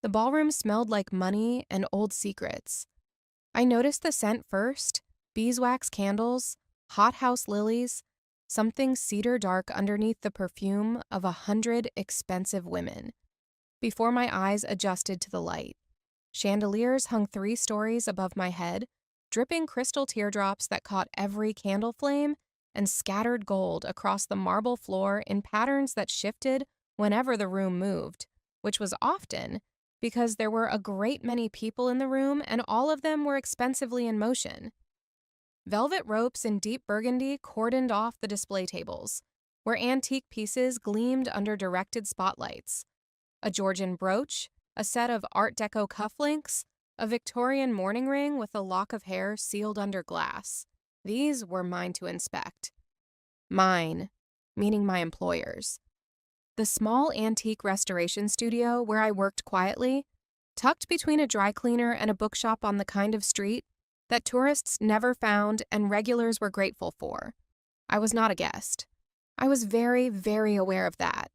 The ballroom smelled like money and old secrets. I noticed the scent first: beeswax candles, hothouse lilies, something cedar dark underneath the perfume of 100 expensive women. Before my eyes adjusted to the light, chandeliers hung 3 stories above my head, dripping crystal teardrops that caught every candle flame and scattered gold across the marble floor in patterns that shifted whenever the room moved, which was often because there were a great many people in the room and all of them were expensively in motion. Velvet ropes in deep burgundy cordoned off the display tables, where antique pieces gleamed under directed spotlights. A Georgian brooch, a set of Art Deco cufflinks, a Victorian mourning ring with a lock of hair sealed under glass. These were mine to inspect. Mine, meaning my employer's. The small antique restoration studio where I worked quietly, tucked between a dry cleaner and a bookshop on the kind of street that tourists never found and regulars were grateful for. I was not a guest. I was very, very aware of that.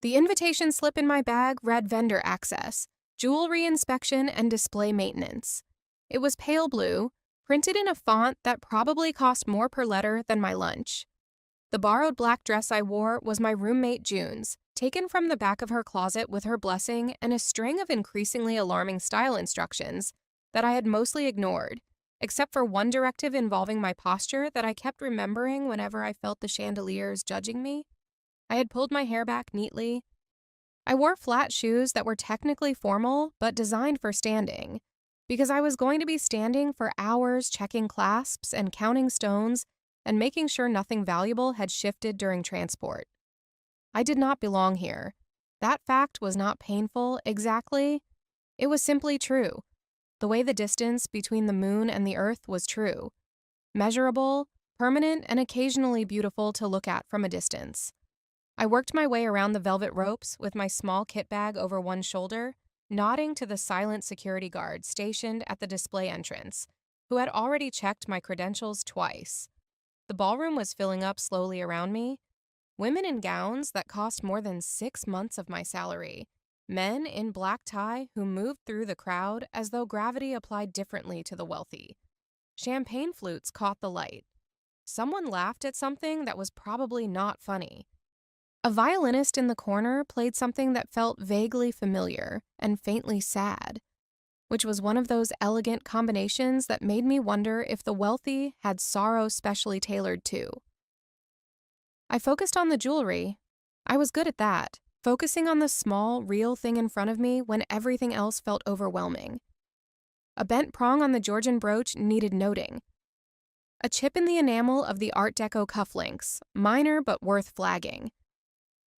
The invitation slip in my bag read vendor access, jewelry inspection, and display maintenance. It was pale blue, printed in a font that probably cost more per letter than my lunch. The borrowed black dress I wore was my roommate June's, taken from the back of her closet with her blessing and a string of increasingly alarming style instructions that I had mostly ignored, except for one directive involving my posture that I kept remembering whenever I felt the chandeliers judging me. I had pulled my hair back neatly. I wore flat shoes that were technically formal but designed for standing, because I was going to be standing for hours checking clasps and counting stones and making sure nothing valuable had shifted during transport. I did not belong here. That fact was not painful, exactly. It was simply true. The way the distance between the moon and the earth was true. Measurable, permanent, and occasionally beautiful to look at from a distance. I worked my way around the velvet ropes with my small kit bag over one shoulder, nodding to the silent security guard stationed at the display entrance, who had already checked my credentials twice. The ballroom was filling up slowly around me. Women in gowns that cost more than 6 months of my salary. Men in black tie who moved through the crowd as though gravity applied differently to the wealthy. Champagne flutes caught the light. Someone laughed at something that was probably not funny. A violinist in the corner played something that felt vaguely familiar and faintly sad, which was one of those elegant combinations that made me wonder if the wealthy had sorrow specially tailored too. I focused on the jewelry. I was good at that, focusing on the small, real thing in front of me when everything else felt overwhelming. A bent prong on the Georgian brooch needed noting. A chip in the enamel of the Art Deco cufflinks, minor but worth flagging.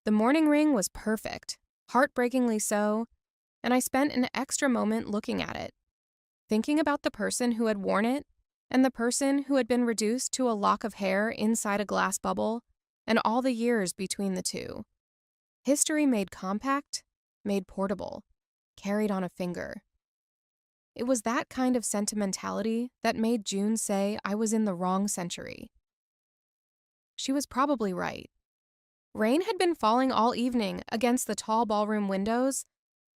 The mourning ring was perfect, heartbreakingly so, and I spent an extra moment looking at it, thinking about the person who had worn it and the person who had been reduced to a lock of hair inside a glass bubble, and all the years between the two. History made compact, made portable, carried on a finger. It was that kind of sentimentality that made June say I was in the wrong century. She was probably right. Rain had been falling all evening against the tall ballroom windows,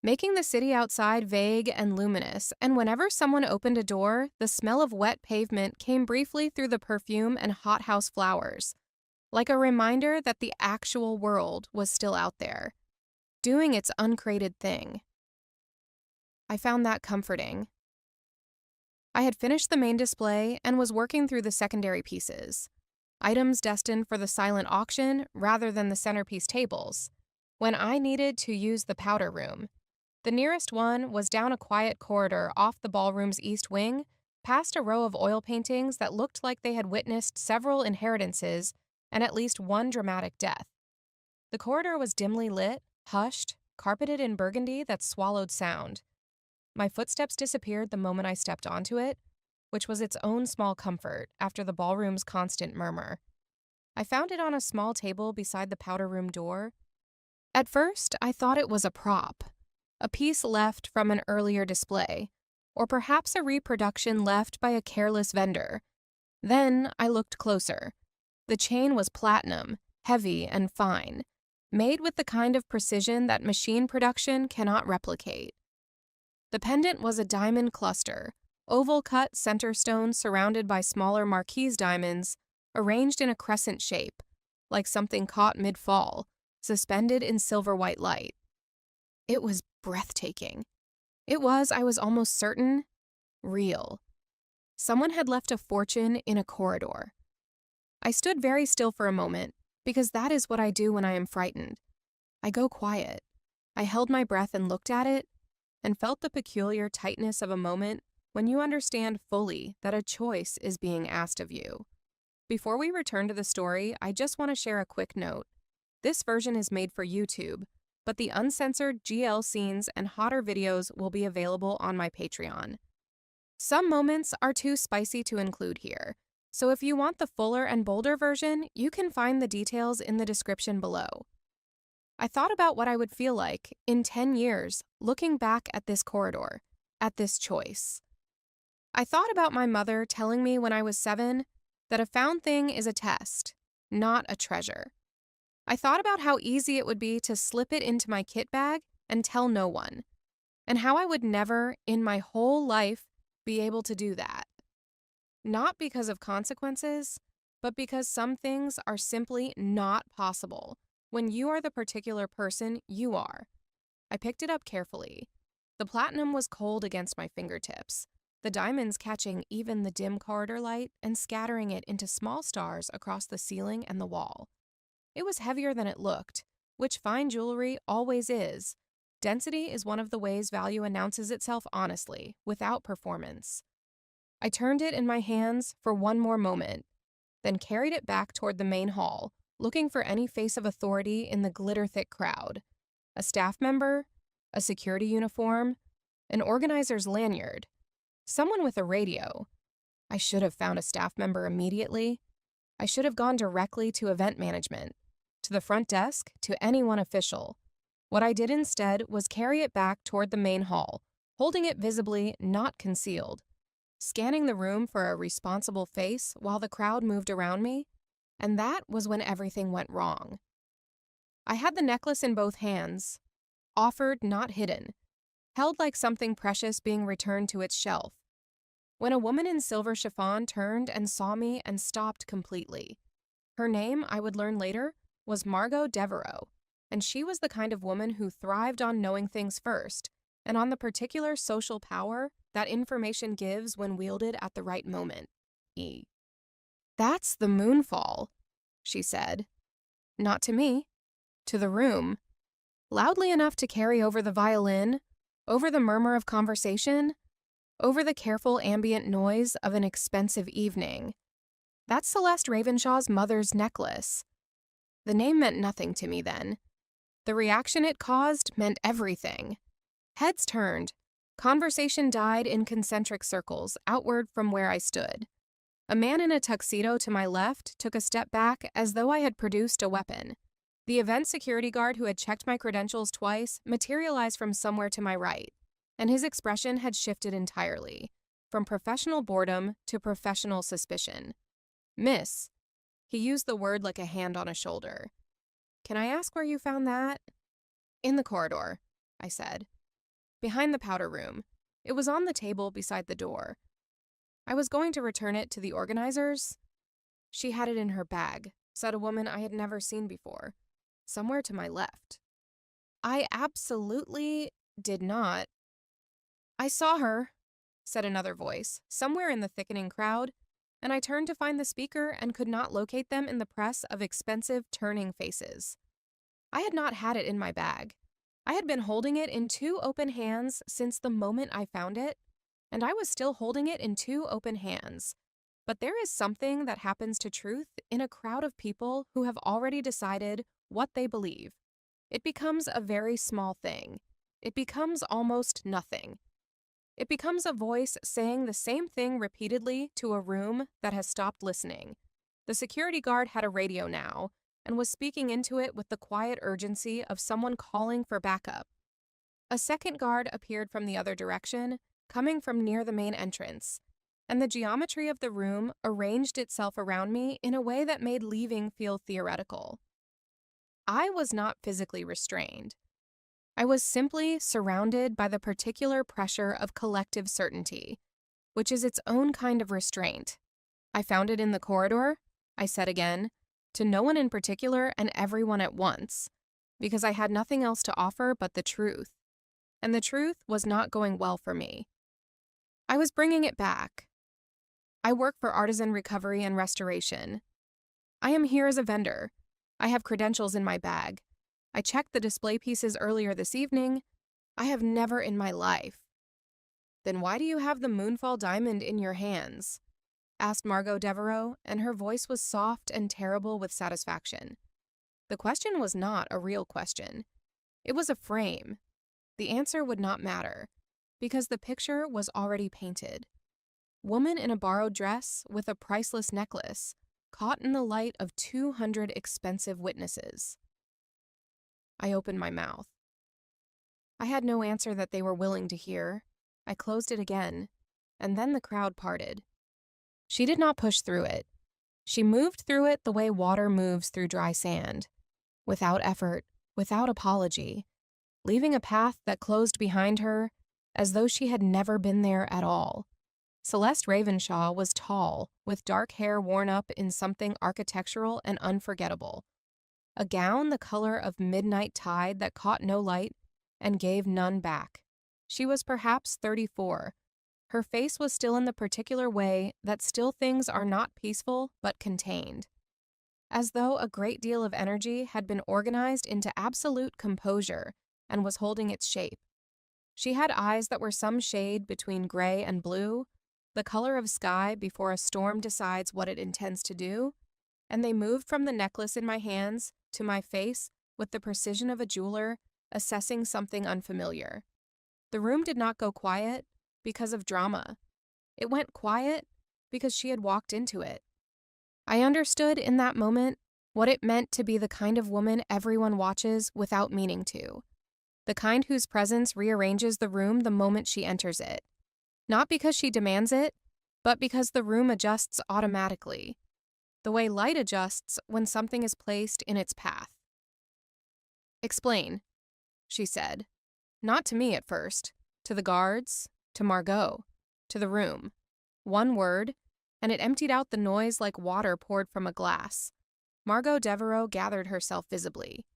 making the city outside vague and luminous, and whenever someone opened a door, the smell of wet pavement came briefly through the perfume and hothouse flowers, like a reminder that the actual world was still out there, doing its uncreated thing. I found that comforting. I had finished the main display and was working through the secondary pieces, items destined for the silent auction rather than the centerpiece tables, when I needed to use the powder room. The nearest one was down a quiet corridor off the ballroom's east wing, past a row of oil paintings that looked like they had witnessed several inheritances and at least one dramatic death. The corridor was dimly lit, hushed, carpeted in burgundy that swallowed sound. My footsteps disappeared the moment I stepped onto it, which was its own small comfort after the ballroom's constant murmur. I found it on a small table beside the powder room door. At first, I thought it was a prop, a piece left from an earlier display, or perhaps a reproduction left by a careless vendor. Then I looked closer. The chain was platinum, heavy and fine, made with the kind of precision that machine production cannot replicate. The pendant was a diamond cluster, oval-cut center stone surrounded by smaller marquise diamonds, arranged in a crescent shape, like something caught mid-fall, suspended in silver-white light. It was breathtaking. It was, I was almost certain, real. Someone had left a fortune in a corridor. I stood very still for a moment, because that is what I do when I am frightened. I go quiet. I held my breath and looked at it, and felt the peculiar tightness of a moment when you understand fully that a choice is being asked of you. Before we return to the story, I just want to share a quick note. This version is made for YouTube, but the uncensored GL scenes and hotter videos will be available on my Patreon. Some moments are too spicy to include here, so if you want the fuller and bolder version, you can find the details in the description below. I thought about what I would feel like in 10 years looking back at this corridor, at this choice. I thought about my mother telling me when I was 7 that a found thing is a test, not a treasure. I thought about how easy it would be to slip it into my kit bag and tell no one, and how I would never, in my whole life, be able to do that. Not because of consequences, but because some things are simply not possible when you are the particular person you are. I picked it up carefully. The platinum was cold against my fingertips, the diamonds catching even the dim corridor light and scattering it into small stars across the ceiling and the wall. It was heavier than it looked, which fine jewelry always is. Density is one of the ways value announces itself honestly, without performance. I turned it in my hands for one more moment, then carried it back toward the main hall, looking for any face of authority in the glitter-thick crowd. A staff member, a security uniform, an organizer's lanyard, someone with a radio. I should have found a staff member immediately. I should have gone directly to event management, to the front desk, to anyone official. What I did instead was carry it back toward the main hall, holding it visibly, not concealed, scanning the room for a responsible face while the crowd moved around me. And that was when everything went wrong. I had the necklace in both hands, offered, not hidden, held like something precious being returned to its shelf, when a woman in silver chiffon turned and saw me and stopped completely. Her name, I would learn later, was Margot Devereaux, and she was the kind of woman who thrived on knowing things first, and on the particular social power that information gives when wielded at the right moment. "That's the moonfall," she said. Not to me, to the room. Loudly enough to carry over the violin, over the murmur of conversation, over the careful ambient noise of an expensive evening. That's Celeste Ravenshaw's mother's necklace. The name meant nothing to me then. The reaction it caused meant everything. Heads turned. Conversation died in concentric circles outward from where I stood. A man in a tuxedo to my left took a step back as though I had produced a weapon. The event security guard who had checked my credentials twice materialized from somewhere to my right, and his expression had shifted entirely, from professional boredom to professional suspicion. "Miss," he used the word like a hand on a shoulder. "Can I ask where you found that?" "In the corridor," I said. "Behind the powder room. It was on the table beside the door. I was going to return it to the organizers." "She had it in her bag," said a woman I had never seen before, somewhere to my left. "I absolutely did not." "I saw her," said another voice, somewhere in the thickening crowd, and I turned to find the speaker and could not locate them in the press of expensive, turning faces. I had not had it in my bag. I had been holding it in two open hands since the moment I found it, and I was still holding it in two open hands. But there is something that happens to truth in a crowd of people who have already decided what they believe. It becomes a very small thing. It becomes almost nothing. It becomes a voice saying the same thing repeatedly to a room that has stopped listening. The security guard had a radio now, and was speaking into it with the quiet urgency of someone calling for backup. A second guard appeared from the other direction, coming from near the main entrance, and the geometry of the room arranged itself around me in a way that made leaving feel theoretical. I was not physically restrained. I was simply surrounded by the particular pressure of collective certainty, which is its own kind of restraint. I found it in the corridor, I said again, to no one in particular and everyone at once, because I had nothing else to offer but the truth. And the truth was not going well for me. I was bringing it back. I work for Artisan Recovery and Restoration. I am here as a vendor. I have credentials in my bag. I checked the display pieces earlier this evening. I have never in my life. Then why do you have the Moonfall diamond in your hands? Asked Margot Devereaux, and her voice was soft and terrible with satisfaction. The question was not a real question. It was a frame. The answer would not matter, because the picture was already painted. Woman in a borrowed dress with a priceless necklace, caught in the light of 200 expensive witnesses. I opened my mouth. I had no answer that they were willing to hear. I closed it again, and then the crowd parted. She did not push through it. She moved through it the way water moves through dry sand, without effort, without apology, leaving a path that closed behind her as though she had never been there at all. Celeste Ravenshaw was tall, with dark hair worn up in something architectural and unforgettable. A gown the color of midnight tide that caught no light and gave none back. She was perhaps 34. Her face was still in the particular way that still things are not peaceful but contained, as though a great deal of energy had been organized into absolute composure and was holding its shape. She had eyes that were some shade between gray and blue, the color of sky before a storm decides what it intends to do, and they moved from the necklace in my hands to my face with the precision of a jeweler assessing something unfamiliar. The room did not go quiet because of drama. It went quiet because she had walked into it. I understood in that moment what it meant to be the kind of woman everyone watches without meaning to, the kind whose presence rearranges the room the moment she enters it. Not because she demands it, but because the room adjusts automatically, the way light adjusts when something is placed in its path. Explain, she said. Not to me at first, to the guards, to Margot, to the room. One word, and it emptied out the noise like water poured from a glass. Margot Devereaux gathered herself visibly.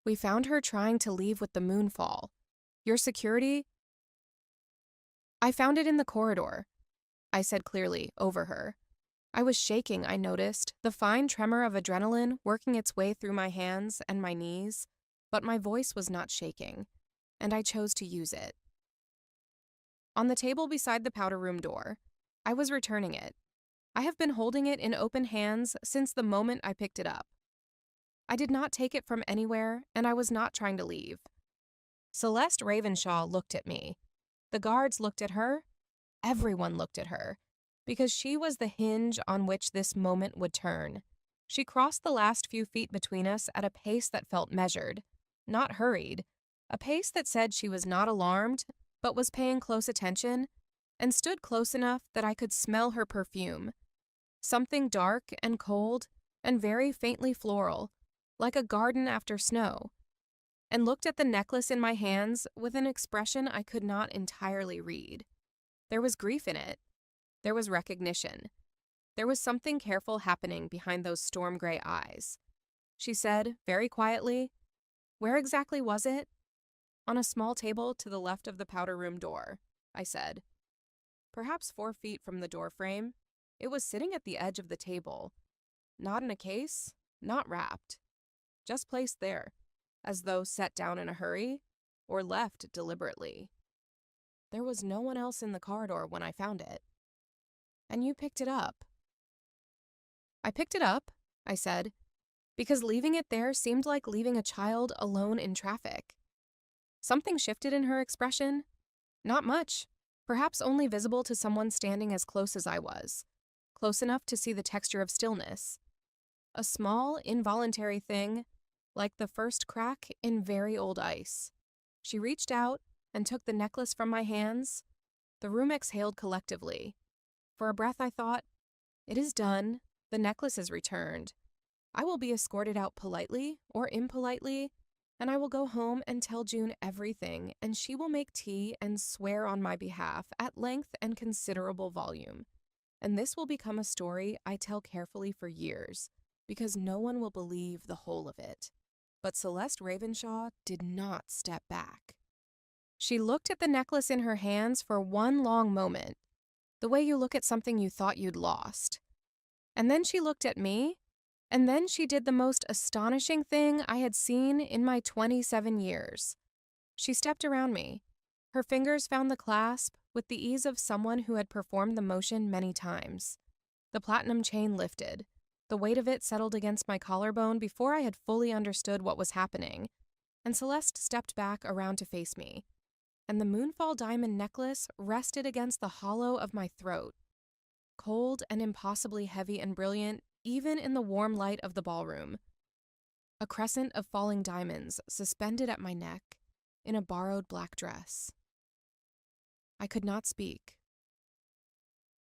We found her trying to leave with the moonfall. Your security? I found it in the corridor, I said clearly, over her. I was shaking, I noticed, the fine tremor of adrenaline working its way through my hands and my knees, but my voice was not shaking, and I chose to use it. On the table beside the powder room door, I was returning it. I have been holding it in open hands since the moment I picked it up. I did not take it from anywhere, and I was not trying to leave. Celeste Ravenshaw looked at me. The guards looked at her. Everyone looked at her, because she was the hinge on which this moment would turn. She crossed the last few feet between us at a pace that felt measured, not hurried, a pace that said she was not alarmed, but was paying close attention, and stood close enough that I could smell her perfume, something dark and cold and very faintly floral, like a garden after snow, and looked at the necklace in my hands with an expression I could not entirely read. There was grief in it. There was recognition. There was something careful happening behind those storm gray eyes. She said, very quietly, "Where exactly was it?" "On a small table to the left of the powder room door," I said. Perhaps 4 feet from the door frame. It was sitting at the edge of the table. Not in a case, not wrapped. Just placed there, as though set down in a hurry, or left deliberately. There was no one else in the corridor when I found it. And you picked it up. I picked it up, I said, because leaving it there seemed like leaving a child alone in traffic. Something shifted in her expression. Not much, perhaps only visible to someone standing as close as I was, close enough to see the texture of stillness. A small, involuntary thing, like the first crack in very old ice. She reached out and took the necklace from my hands. The room exhaled collectively. For a breath I thought, it is done, the necklace is returned. I will be escorted out politely or impolitely, and I will go home and tell June everything, and she will make tea and swear on my behalf at length and considerable volume. And this will become a story I tell carefully for years, because no one will believe the whole of it. But Celeste Ravenshaw did not step back. She looked at the necklace in her hands for one long moment, the way you look at something you thought you'd lost. And then she looked at me, and then she did the most astonishing thing I had seen in my 27 years. She stepped around me. Her fingers found the clasp with the ease of someone who had performed the motion many times. The platinum chain lifted. The weight of it settled against my collarbone before I had fully understood what was happening, and Celeste stepped back around to face me, and the moonfall diamond necklace rested against the hollow of my throat. Cold and impossibly heavy and brilliant, even in the warm light of the ballroom. A crescent of falling diamonds suspended at my neck in a borrowed black dress. I could not speak.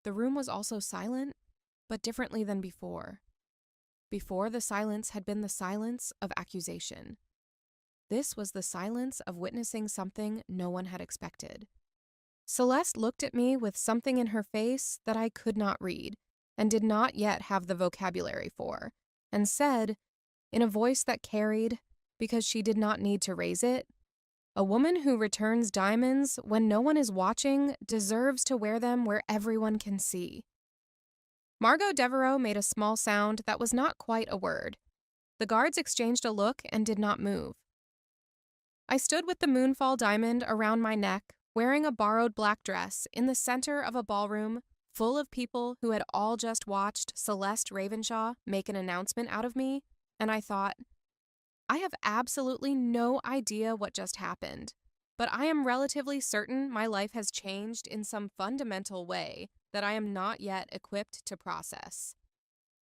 The room was also silent, but differently than before. Before, the silence had been the silence of accusation. This was the silence of witnessing something no one had expected. Celeste looked at me with something in her face that I could not read, and did not yet have the vocabulary for, and said, in a voice that carried, because she did not need to raise it, "A woman who returns diamonds when no one is watching deserves to wear them where everyone can see." Margot Devereaux made a small sound that was not quite a word. The guards exchanged a look and did not move. I stood with the moonfall diamond around my neck, wearing a borrowed black dress in the center of a ballroom full of people who had all just watched Celeste Ravenshaw make an announcement out of me, and I thought, I have absolutely no idea what just happened, but I am relatively certain my life has changed in some fundamental way that I am not yet equipped to process.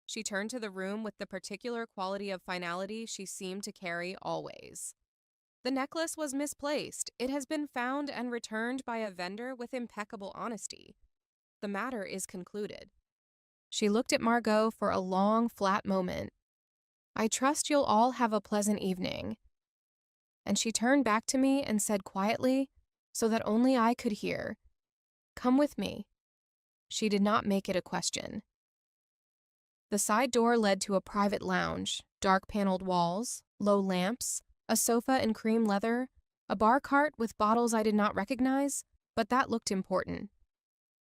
She turned to the room with the particular quality of finality she seemed to carry always. The necklace was misplaced. It has been found and returned by a vendor with impeccable honesty. The matter is concluded. She looked at Margot for a long, flat moment. I trust you'll all have a pleasant evening. And she turned back to me and said quietly, so that only I could hear, "Come with me." She did not make it a question. The side door led to a private lounge, dark-paneled walls, low lamps, a sofa in cream leather, a bar cart with bottles I did not recognize, but that looked important.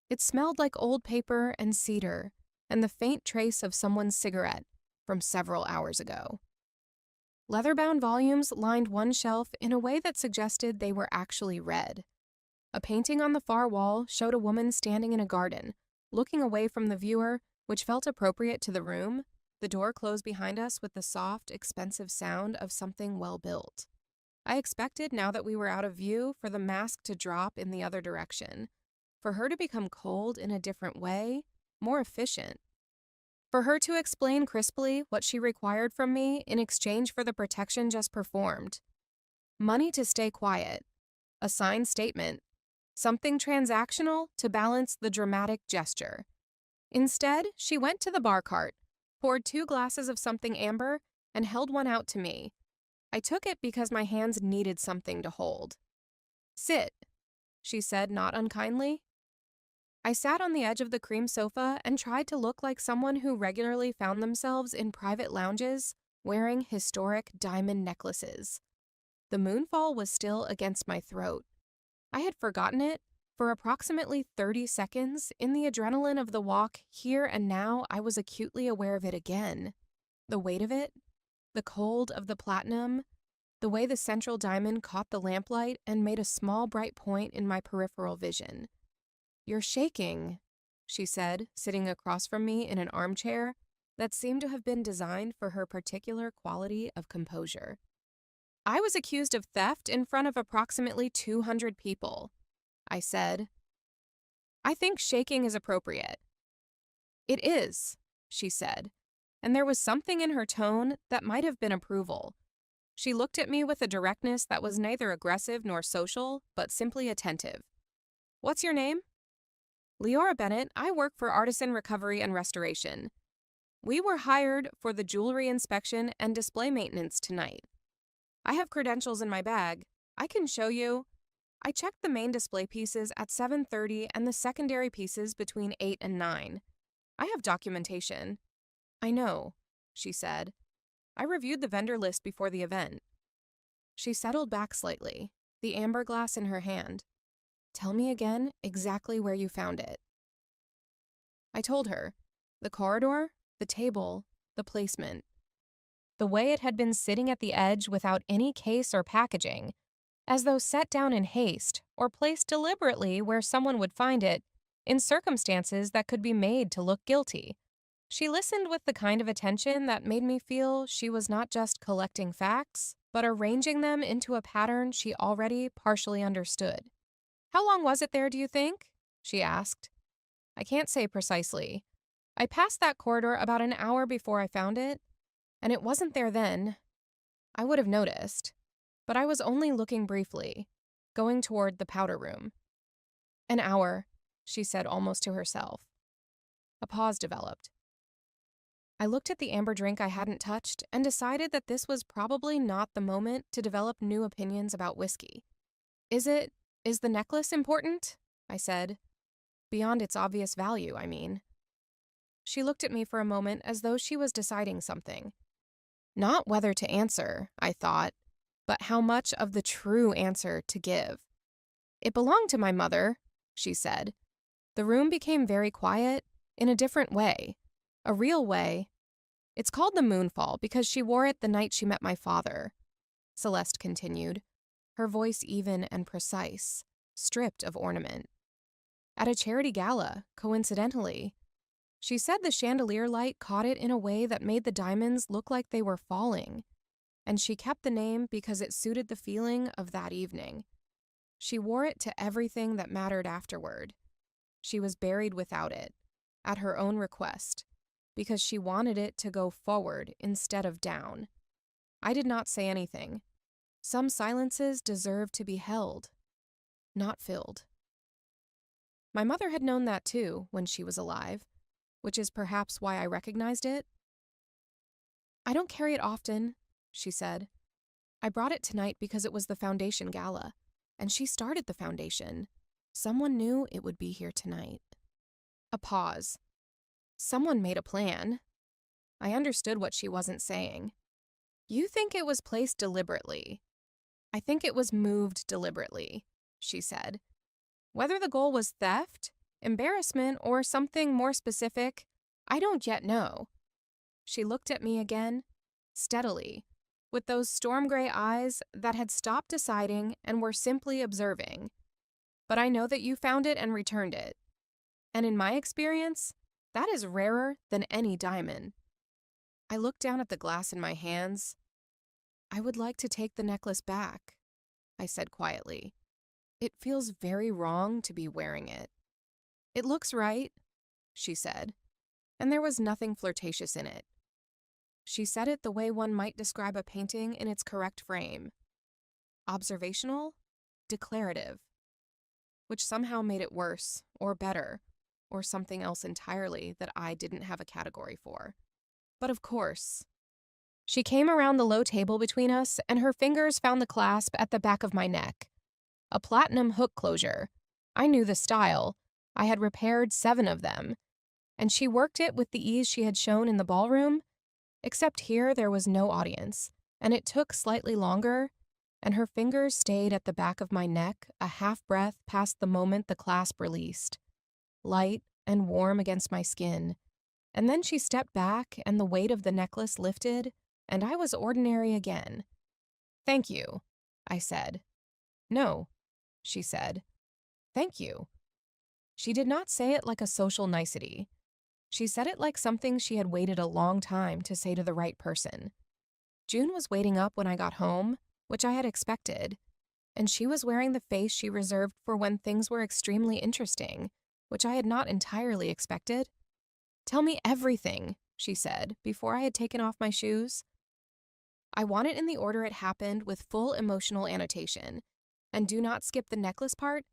It smelled like old paper and cedar, and the faint trace of someone's cigarette from several hours ago. Leather-bound volumes lined one shelf in a way that suggested they were actually read. A painting on the far wall showed a woman standing in a garden, looking away from the viewer, which felt appropriate to the room. The door closed behind us with the soft, expensive sound of something well-built. I expected, now that we were out of view, for the mask to drop in the other direction, for her to become cold in a different way, more efficient, for her to explain crisply what she required from me in exchange for the protection just performed. Money to stay quiet, a signed statement, something transactional to balance the dramatic gesture. Instead, she went to the bar cart, poured 2 glasses of something amber, and held one out to me. I took it because my hands needed something to hold. "Sit," she said, not unkindly. I sat on the edge of the cream sofa and tried to look like someone who regularly found themselves in private lounges wearing historic diamond necklaces. The moonfall was still against my throat. I had forgotten it. For approximately 30 seconds, in the adrenaline of the walk here and now, I was acutely aware of it again. The weight of it, the cold of the platinum, the way the central diamond caught the lamplight and made a small bright point in my peripheral vision. "You're shaking," she said, sitting across from me in an armchair that seemed to have been designed for her particular quality of composure. I was accused of theft in front of approximately 200 people. I said, "I think shaking is appropriate." "It is," she said, and there was something in her tone that might have been approval. She looked at me with a directness that was neither aggressive nor social, but simply attentive. "What's your name?" "Leora Bennett. I work for Artisan Recovery and Restoration." We were hired for the jewelry inspection and display maintenance tonight. I have credentials in my bag. I can show you. I checked the main display pieces at 7:30 and the secondary pieces between 8 and 9. I have documentation. I know, she said. I reviewed the vendor list before the event. She settled back slightly, the amber glass in her hand. Tell me again exactly where you found it. I told her. The corridor, the table, the placement. The way it had been sitting at the edge without any case or packaging, as though set down in haste or placed deliberately where someone would find it, in circumstances that could be made to look guilty. She listened with the kind of attention that made me feel she was not just collecting facts, but arranging them into a pattern she already partially understood. How long was it there, do you think? She asked. I can't say precisely. I passed that corridor about an hour before I found it, and it wasn't there then. I would have noticed, but I was only looking briefly, going toward the powder room. An hour, she said almost to herself. A pause developed. I looked at the amber drink I hadn't touched and decided that this was probably not the moment to develop new opinions about whiskey. Is the necklace important? I said. Beyond its obvious value, I mean. She looked at me for a moment as though she was deciding something. Not whether to answer, I thought, but how much of the true answer to give. It belonged to my mother, she said. The room became very quiet, in a different way. A real way. It's called the Moonfall because she wore it the night she met my father, Celeste continued, her voice even and precise, stripped of ornament. At a charity gala, coincidentally. She said the chandelier light caught it in a way that made the diamonds look like they were falling, and she kept the name because it suited the feeling of that evening. She wore it to everything that mattered afterward. She was buried without it, at her own request, because she wanted it to go forward instead of down. I did not say anything. Some silences deserve to be held, not filled. My mother had known that too when she was alive, which is perhaps why I recognized it. I don't carry it often, she said. I brought it tonight because it was the foundation gala, and she started the foundation. Someone knew it would be here tonight. A pause. Someone made a plan. I understood what she wasn't saying. You think it was placed deliberately. I think it was moved deliberately, she said. Whether the goal was theft, embarrassment, or something more specific, I don't yet know. She looked at me again, steadily, with those storm gray eyes that had stopped deciding and were simply observing. But I know that you found it and returned it. And in my experience, that is rarer than any diamond. I looked down at the glass in my hands. I would like to take the necklace back, I said quietly. It feels very wrong to be wearing it. It looks right, she said, and there was nothing flirtatious in it. She said it the way one might describe a painting in its correct frame. Observational, declarative, which somehow made it worse, or better, or something else entirely that I didn't have a category for. But of course. She came around the low table between us, and her fingers found the clasp at the back of my neck. A platinum hook closure. I knew the style. I had repaired 7 of them. And she worked it with the ease she had shown in the ballroom, except here there was no audience, and it took slightly longer, and her fingers stayed at the back of my neck a half-breath past the moment the clasp released. Light and warm against my skin. And then she stepped back and the weight of the necklace lifted, and I was ordinary again. Thank you, I said. No, she said. Thank you. She did not say it like a social nicety. She said it like something she had waited a long time to say to the right person. June was waiting up when I got home, which I had expected, and she was wearing the face she reserved for when things were extremely interesting, which I had not entirely expected. Tell me everything, she said, before I had taken off my shoes. I want it in the order it happened with full emotional annotation, and do not skip the necklace part,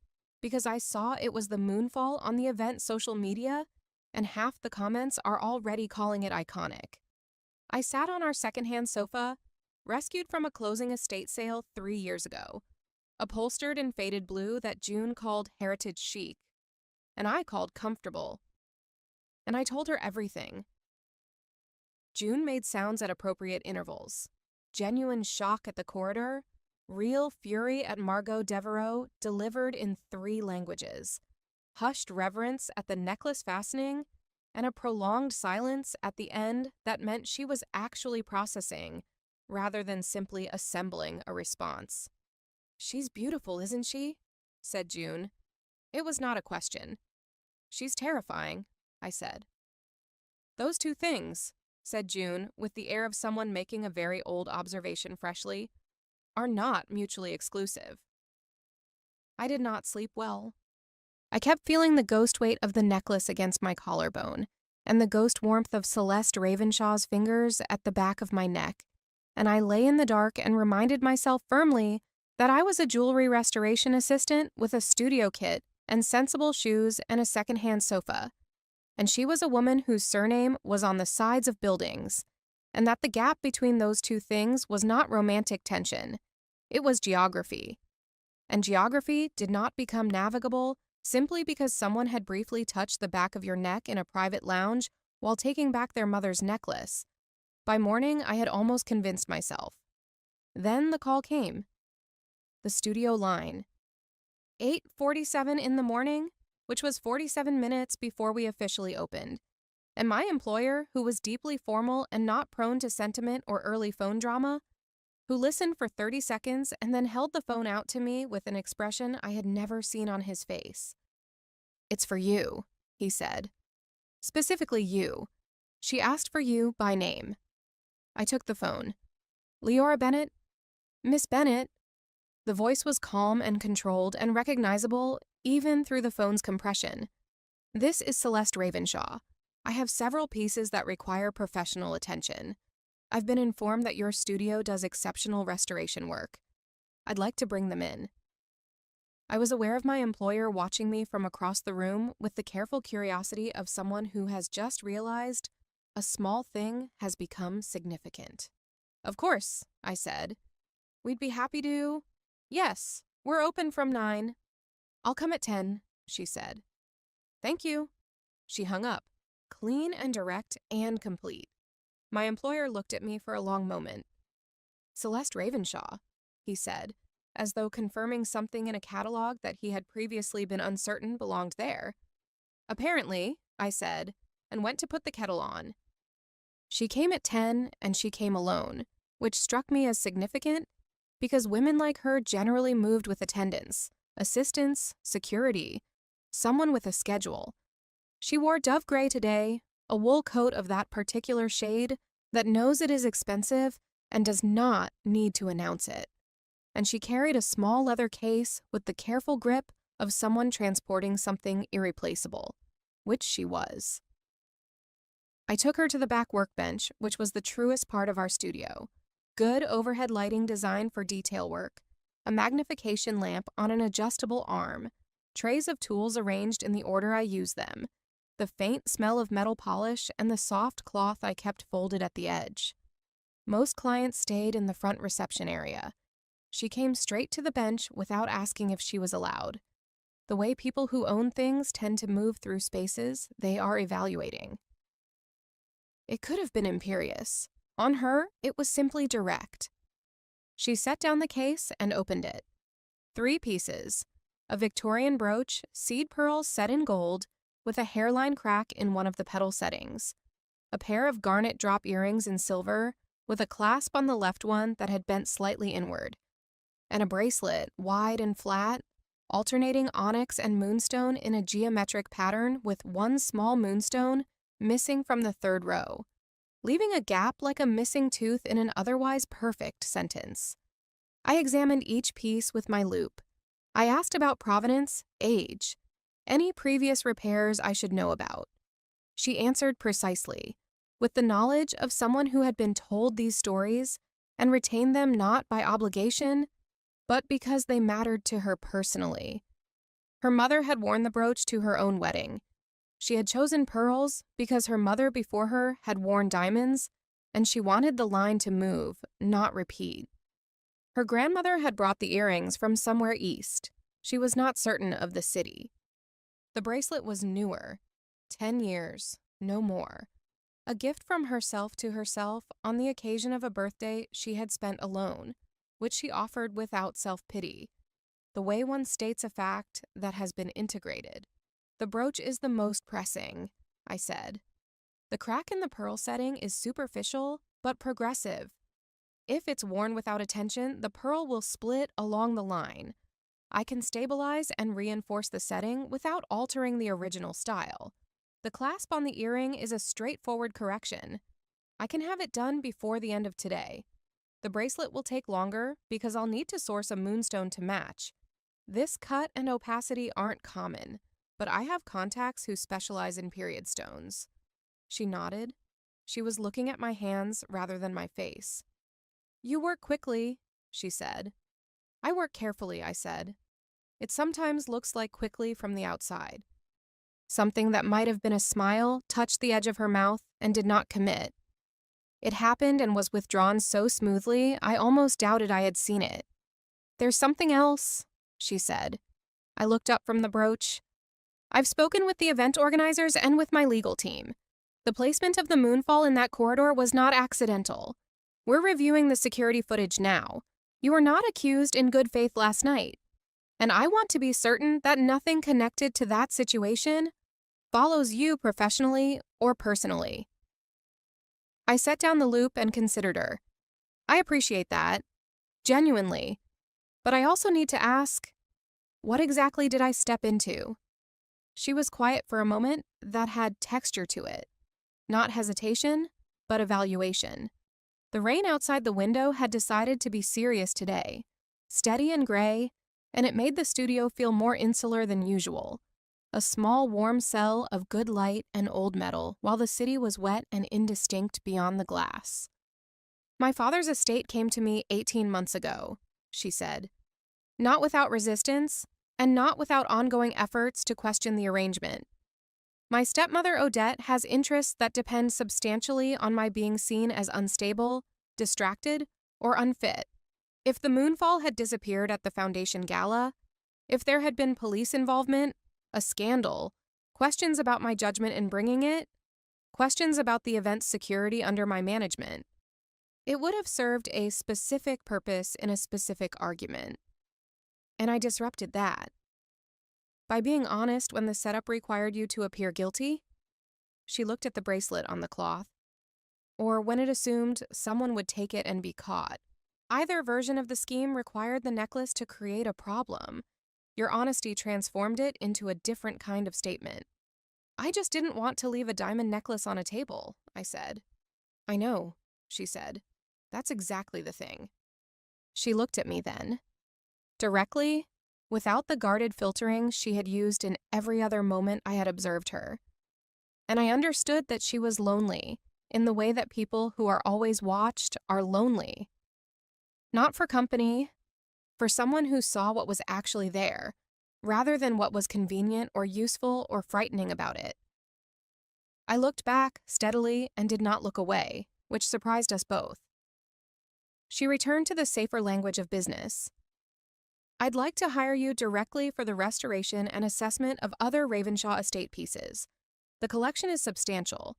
because I saw it was the moonfall on the event social media, and half the comments are already calling it iconic. I sat on our secondhand sofa, rescued from a closing estate sale 3 years ago, upholstered in faded blue that June called heritage chic, and I called comfortable. And I told her everything. June made sounds at appropriate intervals. Genuine shock at the corridor, real fury at Margot Devereaux delivered in 3 languages, hushed reverence at the necklace fastening, and a prolonged silence at the end that meant she was actually processing, rather than simply assembling a response. "She's beautiful, isn't she?" said June. It was not a question. "She's terrifying," I said. "Those 2 things," said June, with the air of someone making a very old observation freshly, "are not mutually exclusive." I did not sleep well. I kept feeling the ghost weight of the necklace against my collarbone, and the ghost warmth of Celeste Ravenshaw's fingers at the back of my neck, and I lay in the dark and reminded myself firmly that I was a jewelry restoration assistant with a studio kit and sensible shoes and a secondhand sofa, and she was a woman whose surname was on the sides of buildings, and that the gap between those 2 things was not romantic tension, it was geography. And geography did not become navigable simply because someone had briefly touched the back of your neck in a private lounge while taking back their mother's necklace. By morning, I had almost convinced myself. Then the call came. The studio line. 8:47 in the morning, which was 47 minutes before we officially opened. And my employer, who was deeply formal and not prone to sentiment or early phone drama, who listened for 30 seconds and then held the phone out to me with an expression I had never seen on his face. "It's for you," he said. "Specifically you. She asked for you by name." I took the phone. "Leora Bennett?" "Miss Bennett." The voice was calm and controlled and recognizable even through the phone's compression. "This is Celeste Ravenshaw. I have several pieces that require professional attention. I've been informed that your studio does exceptional restoration work. I'd like to bring them in." I was aware of my employer watching me from across the room with the careful curiosity of someone who has just realized a small thing has become significant. "Of course," I said. "We'd be happy to—" "Yes, we're open from 9. "I'll come at 10, she said. "Thank you." She hung up, clean and direct and complete. My employer looked at me for a long moment. "Celeste Ravenshaw," he said, as though confirming something in a catalog that he had previously been uncertain belonged there. "Apparently," I said, and went to put the kettle on. She came at 10, and she came alone, which struck me as significant because women like her generally moved with attendants, assistants, security, someone with a schedule. She wore dove gray today, a wool coat of that particular shade that knows it is expensive and does not need to announce it. And she carried a small leather case with the careful grip of someone transporting something irreplaceable, which she was. I took her to the back workbench, which was the truest part of our studio. Good overhead lighting designed for detail work, a magnification lamp on an adjustable arm, trays of tools arranged in the order I used them, the faint smell of metal polish, and the soft cloth I kept folded at the edge. Most clients stayed in the front reception area. She came straight to the bench without asking if she was allowed. The way people who own things tend to move through spaces they are evaluating. It could have been imperious. On her, it was simply direct. She set down the case and opened it. 3 pieces: a Victorian brooch, seed pearls set in gold, with a hairline crack in one of the petal settings, a pair of garnet drop earrings in silver, with a clasp on the left one that had bent slightly inward, and a bracelet, wide and flat, alternating onyx and moonstone in a geometric pattern with one small moonstone missing from the 3rd row, leaving a gap like a missing tooth in an otherwise perfect sentence. I examined each piece with my loupe. I asked about provenance, age, any previous repairs I should know about. She answered precisely, with the knowledge of someone who had been told these stories and retained them not by obligation, but because they mattered to her personally. Her mother had worn the brooch to her own wedding. She had chosen pearls because her mother before her had worn diamonds, and she wanted the line to move, not repeat. Her grandmother had brought the earrings from somewhere east. She was not certain of the city. The bracelet was newer, 10 years, no more. A gift from herself to herself on the occasion of a birthday she had spent alone, which she offered without self-pity, the way one states a fact that has been integrated. The brooch is the most pressing, I said. The crack in the pearl setting is superficial, but progressive. If it's worn without attention, the pearl will split along the line. I can stabilize and reinforce the setting without altering the original style. The clasp on the earring is a straightforward correction. I can have it done before the end of today. The bracelet will take longer because I'll need to source a moonstone to match. This cut and opacity aren't common, but I have contacts who specialize in period stones. She nodded. She was looking at my hands rather than my face. You work quickly, she said. I work carefully, I said. It sometimes looks like quickly from the outside. Something that might have been a smile touched the edge of her mouth and did not commit. It happened and was withdrawn so smoothly, I almost doubted I had seen it. There's something else, she said. I looked up from the brooch. I've spoken with the event organizers and with my legal team. The placement of the moonfall in that corridor was not accidental. We're reviewing the security footage now. You were not accused in good faith last night. And I want to be certain that nothing connected to that situation follows you professionally or personally. I set down the loop and considered her. I appreciate that, genuinely. But I also need to ask, what exactly did I step into? She was quiet for a moment that had texture to it. Not hesitation, but evaluation. The rain outside the window had decided to be serious today, steady and gray, and it made the studio feel more insular than usual. A small, warm cell of good light and old metal, while the city was wet and indistinct beyond the glass. My father's estate came to me 18 months ago, she said. Not without resistance, and not without ongoing efforts to question the arrangement. My stepmother Odette has interests that depend substantially on my being seen as unstable, distracted, or unfit. If the moonfall had disappeared at the Foundation Gala, if there had been police involvement, a scandal, questions about my judgment in bringing it, questions about the event's security under my management, it would have served a specific purpose in a specific argument. And I disrupted that. By being honest when the setup required you to appear guilty, she looked at the bracelet on the cloth, or when it assumed someone would take it and be caught. Either version of the scheme required the necklace to create a problem. Your honesty transformed it into a different kind of statement. I just didn't want to leave a diamond necklace on a table, I said. I know, she said. That's exactly the thing. She looked at me then. Directly, without the guarded filtering she had used in every other moment I had observed her. And I understood that she was lonely, in the way that people who are always watched are lonely. Not for company, for someone who saw what was actually there, rather than what was convenient or useful or frightening about it. I looked back steadily and did not look away, which surprised us both. She returned to the safer language of business. I'd like to hire you directly for the restoration and assessment of other Ravenshaw estate pieces. The collection is substantial.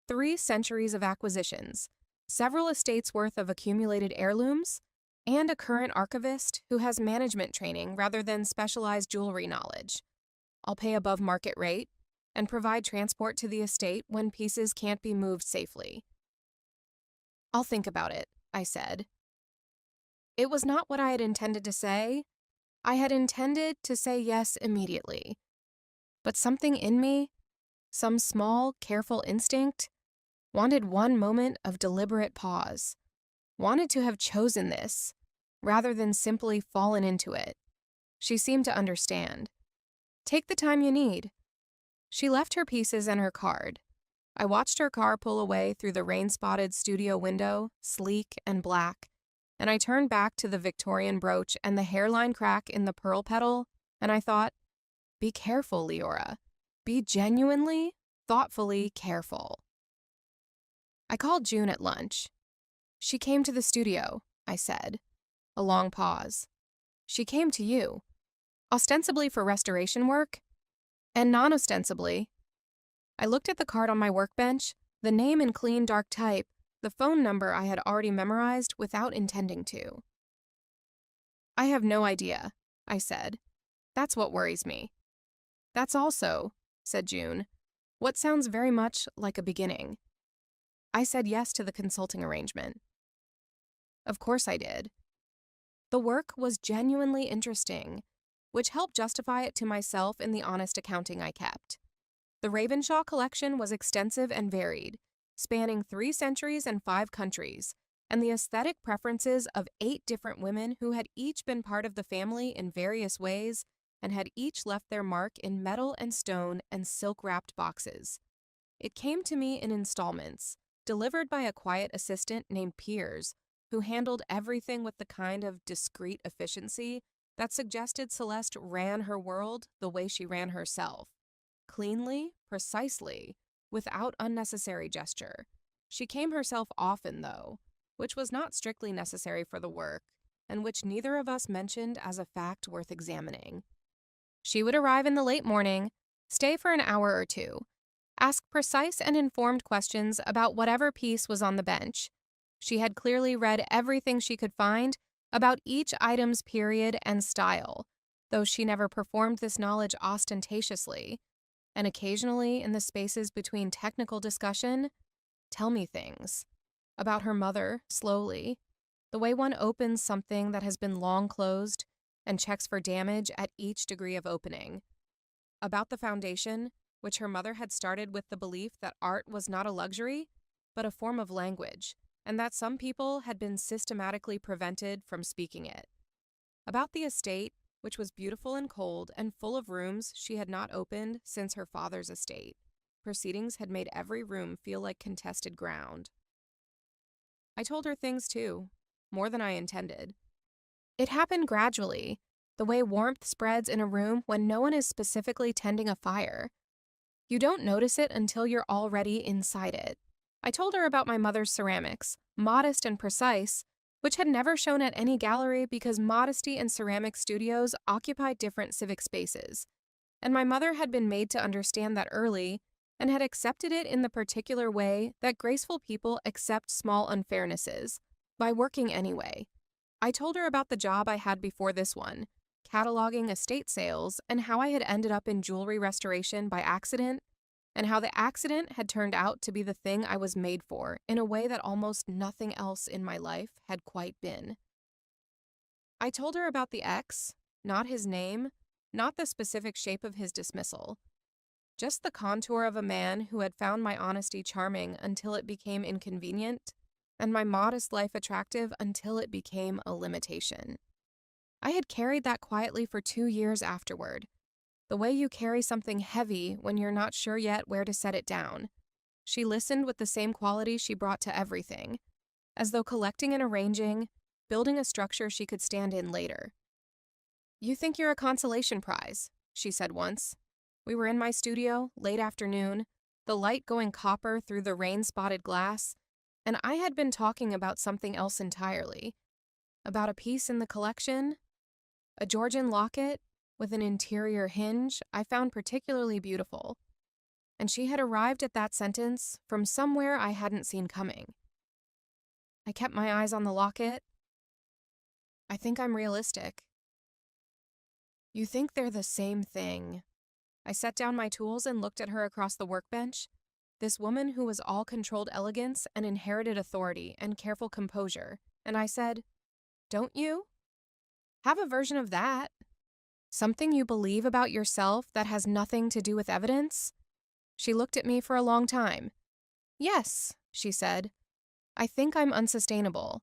3 centuries of acquisitions, several estates worth of accumulated heirlooms, and a current archivist who has management training rather than specialized jewelry knowledge. I'll pay above market rate and provide transport to the estate when pieces can't be moved safely. I'll think about it, I said. It was not what I had intended to say. I had intended to say yes immediately. But something in me, some small, careful instinct, wanted one moment of deliberate pause, wanted to have chosen this, rather than simply fallen into it. She seemed to understand. Take the time you need. She left her pieces and her card. I watched her car pull away through the rain-spotted studio window, sleek and black, and I turned back to the Victorian brooch and the hairline crack in the pearl petal, and I thought, be careful, Leora. Be genuinely, thoughtfully careful. I called June at lunch. She came to the studio, I said. A long pause. She came to you. Ostensibly for restoration work, and non-ostensibly. I looked at the card on my workbench, the name in clean dark type, the phone number I had already memorized without intending to. I have no idea, I said. That's what worries me. That's also, said June, what sounds very much like a beginning. I said yes to the consulting arrangement. Of course I did. The work was genuinely interesting, which helped justify it to myself in the honest accounting I kept. The Ravenshaw collection was extensive and varied, spanning 3 centuries and 5 countries, and the aesthetic preferences of 8 different women who had each been part of the family in various ways and had each left their mark in metal and stone and silk-wrapped boxes. It came to me in installments, delivered by a quiet assistant named Piers, who handled everything with the kind of discreet efficiency that suggested Celeste ran her world the way she ran herself. Cleanly, precisely, without unnecessary gesture. She came herself often, though, which was not strictly necessary for the work, and which neither of us mentioned as a fact worth examining. She would arrive in the late morning, stay for an hour or 2, ask precise and informed questions about whatever piece was on the bench. She had clearly read everything she could find about each item's period and style, though she never performed this knowledge ostentatiously, and occasionally, in the spaces between technical discussion, tell me things. About her mother, slowly, the way one opens something that has been long closed and checks for damage at each degree of opening. About the foundation, which her mother had started with the belief that art was not a luxury, but a form of language, and that some people had been systematically prevented from speaking it. About the estate, which was beautiful and cold and full of rooms she had not opened since her father's estate. Proceedings had made every room feel like contested ground. I told her things too, more than I intended. It happened gradually, the way warmth spreads in a room when no one is specifically tending a fire. You don't notice it until you're already inside it. I told her about my mother's ceramics, modest and precise, which had never shown at any gallery because modesty and ceramic studios occupy different civic spaces, and my mother had been made to understand that early and had accepted it in the particular way that graceful people accept small unfairnesses, by working anyway. I told her about the job I had before this one, cataloging estate sales, and how I had ended up in jewelry restoration by accident, and how the accident had turned out to be the thing I was made for in a way that almost nothing else in my life had quite been. I told her about the ex, not his name, not the specific shape of his dismissal, just the contour of a man who had found my honesty charming until it became inconvenient, and my modest life attractive until it became a limitation. I had carried that quietly for 2 years afterward, the way you carry something heavy when you're not sure yet where to set it down. She listened with the same quality she brought to everything, as though collecting and arranging, building a structure she could stand in later. "You think you're a consolation prize," she said once. We were in my studio, late afternoon, the light going copper through the rain-spotted glass, and I had been talking about something else entirely. About a piece in the collection, a Georgian locket with an interior hinge I found particularly beautiful, and she had arrived at that sentence from somewhere I hadn't seen coming. I kept my eyes on the locket. I think I'm realistic. You think they're the same thing. I set down my tools and looked at her across the workbench, this woman who was all controlled elegance and inherited authority and careful composure, and I said, "Don't you? Have a version of that. Something you believe about yourself that has nothing to do with evidence?" She looked at me for a long time. "Yes," she said. "I think I'm unsustainable.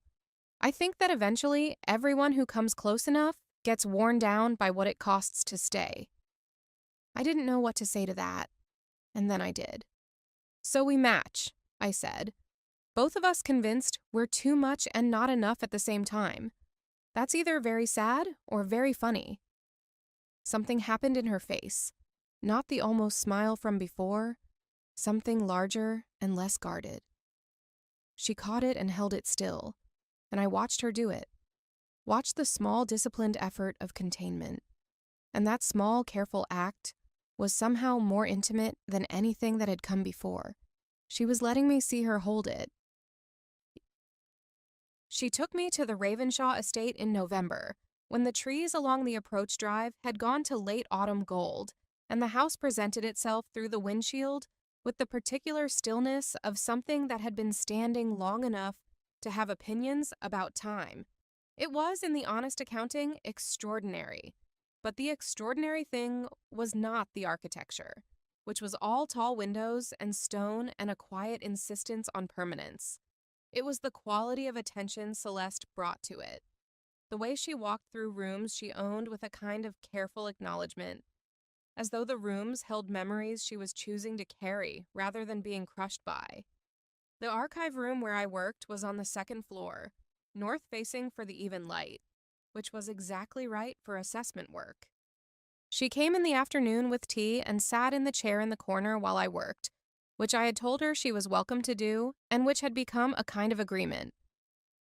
I think that eventually everyone who comes close enough gets worn down by what it costs to stay." I didn't know what to say to that, and then I did. "So we match," I said. "Both of us convinced we're too much and not enough at the same time. That's either very sad or very funny." Something happened in her face. not the almost smile from before, something larger and less guarded. She caught it and held it still, and I watched her do it. Watched the small, disciplined effort of containment. And that small, careful act was somehow more intimate than anything that had come before. She was letting me see her hold it. She took me to the Ravenshaw estate in November, when the trees along the approach drive had gone to late autumn gold, and the house presented itself through the windshield with the particular stillness of something that had been standing long enough to have opinions about time. It was, in the honest accounting, extraordinary. But the extraordinary thing was not the architecture, which was all tall windows and stone and a quiet insistence on permanence. It was the quality of attention Celeste brought to it. The way she walked through rooms she owned with a kind of careful acknowledgement, as though the rooms held memories she was choosing to carry rather than being crushed by. The archive room where I worked was on the second floor, north-facing for the even light, which was exactly right for assessment work. She came in the afternoon with tea and sat in the chair in the corner while I worked, which I had told her she was welcome to do and which had become a kind of agreement.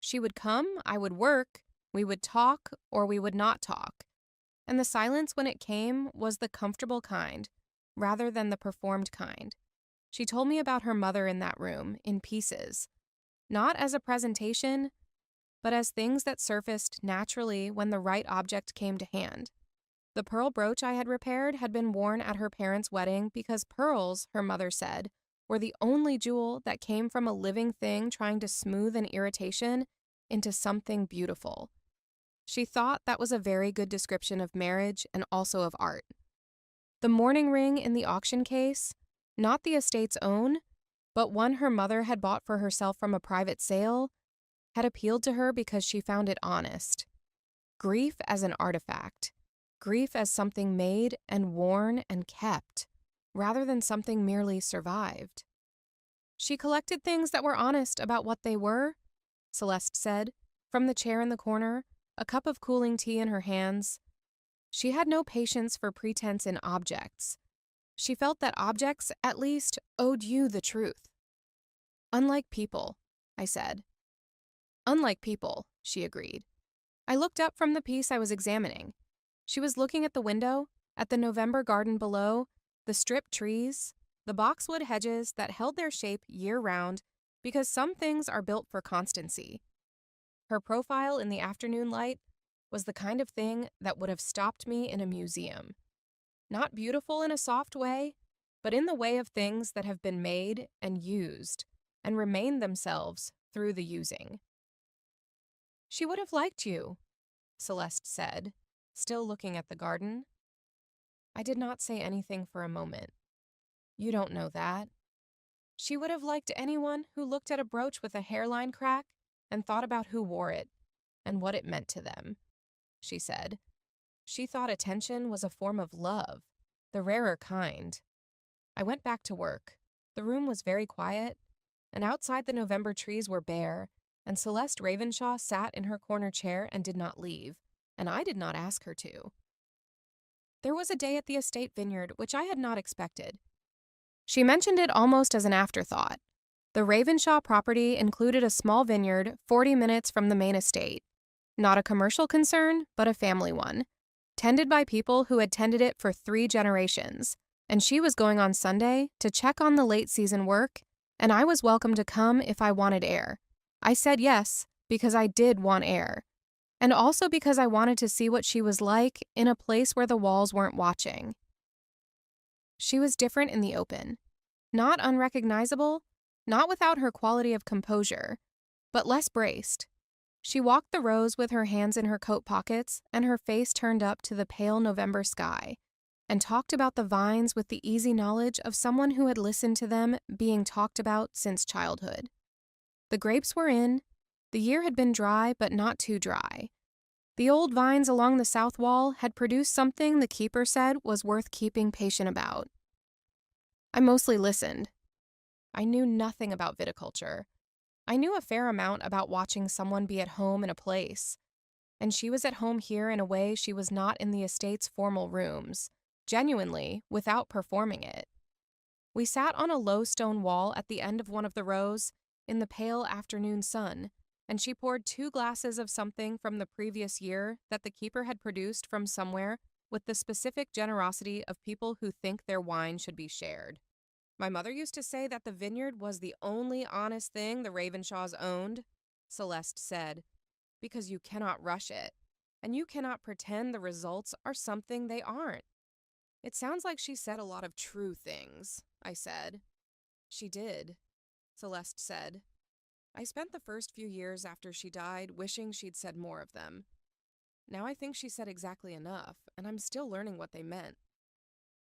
She would come, I would work, we would talk or we would not talk, and the silence when it came was the comfortable kind, rather than the performed kind. She told me about her mother in that room, in pieces, not as a presentation, but as things that surfaced naturally when the right object came to hand. The pearl brooch I had repaired had been worn at her parents' wedding because pearls, her mother said, were the only jewel that came from a living thing trying to smooth an irritation into something beautiful. She thought that was a very good description of marriage and also of art. The mourning ring in the auction case, not the estate's own, but one her mother had bought for herself from a private sale, had appealed to her because she found it honest. Grief as an artifact, grief as something made and worn and kept, rather than something merely survived. She collected things that were honest about what they were, Celeste said, from the chair in the corner, a cup of cooling tea in her hands. She had no patience for pretense in objects. She felt that objects, at least, owed you the truth. Unlike people, I said. Unlike people, she agreed. I looked up from the piece I was examining. She was looking at the window, at the November garden below, the stripped trees, the boxwood hedges that held their shape year-round because some things are built for constancy. Her profile in the afternoon light was the kind of thing that would have stopped me in a museum. Not beautiful in a soft way, but in the way of things that have been made and used and remain themselves through the using. She would have liked you, Celeste said, still looking at the garden. I did not say anything for a moment. You don't know that. She would have liked anyone who looked at a brooch with a hairline crack and thought about who wore it and what it meant to them, she said. She thought attention was a form of love, the rarer kind. I went back to work. The room was very quiet, and outside the November trees were bare, and Celeste Ravenshaw sat in her corner chair and did not leave, and I did not ask her to. There was a day at the estate vineyard which I had not expected. She mentioned it almost as an afterthought. The Ravenshaw property included a small vineyard 40 minutes from the main estate. Not a commercial concern, but a family one, tended by people who had tended it for 3 generations, and she was going on Sunday to check on the late season work, and I was welcome to come if I wanted air. I said yes, because I did want air, and also because I wanted to see what she was like in a place where the walls weren't watching. She was different in the open, not unrecognizable, not without her quality of composure, but less braced. She walked the rows with her hands in her coat pockets and her face turned up to the pale November sky, and talked about the vines with the easy knowledge of someone who had listened to them being talked about since childhood. The grapes were in. The year had been dry, but not too dry. The old vines along the south wall had produced something the keeper said was worth keeping patient about. I mostly listened. I knew nothing about viticulture. I knew a fair amount about watching someone be at home in a place, and she was at home here in a way she was not in the estate's formal rooms, genuinely, without performing it. We sat on a low stone wall at the end of one of the rows in the pale afternoon sun, and she poured 2 glasses of something from the previous year that the keeper had produced from somewhere with the specific generosity of people who think their wine should be shared. My mother used to say that the vineyard was the only honest thing the Ravenshaws owned, Celeste said, because you cannot rush it, and you cannot pretend the results are something they aren't. It sounds like she said a lot of true things, I said. She did, Celeste said. I spent the first few years after she died wishing she'd said more of them. Now I think she said exactly enough, and I'm still learning what they meant.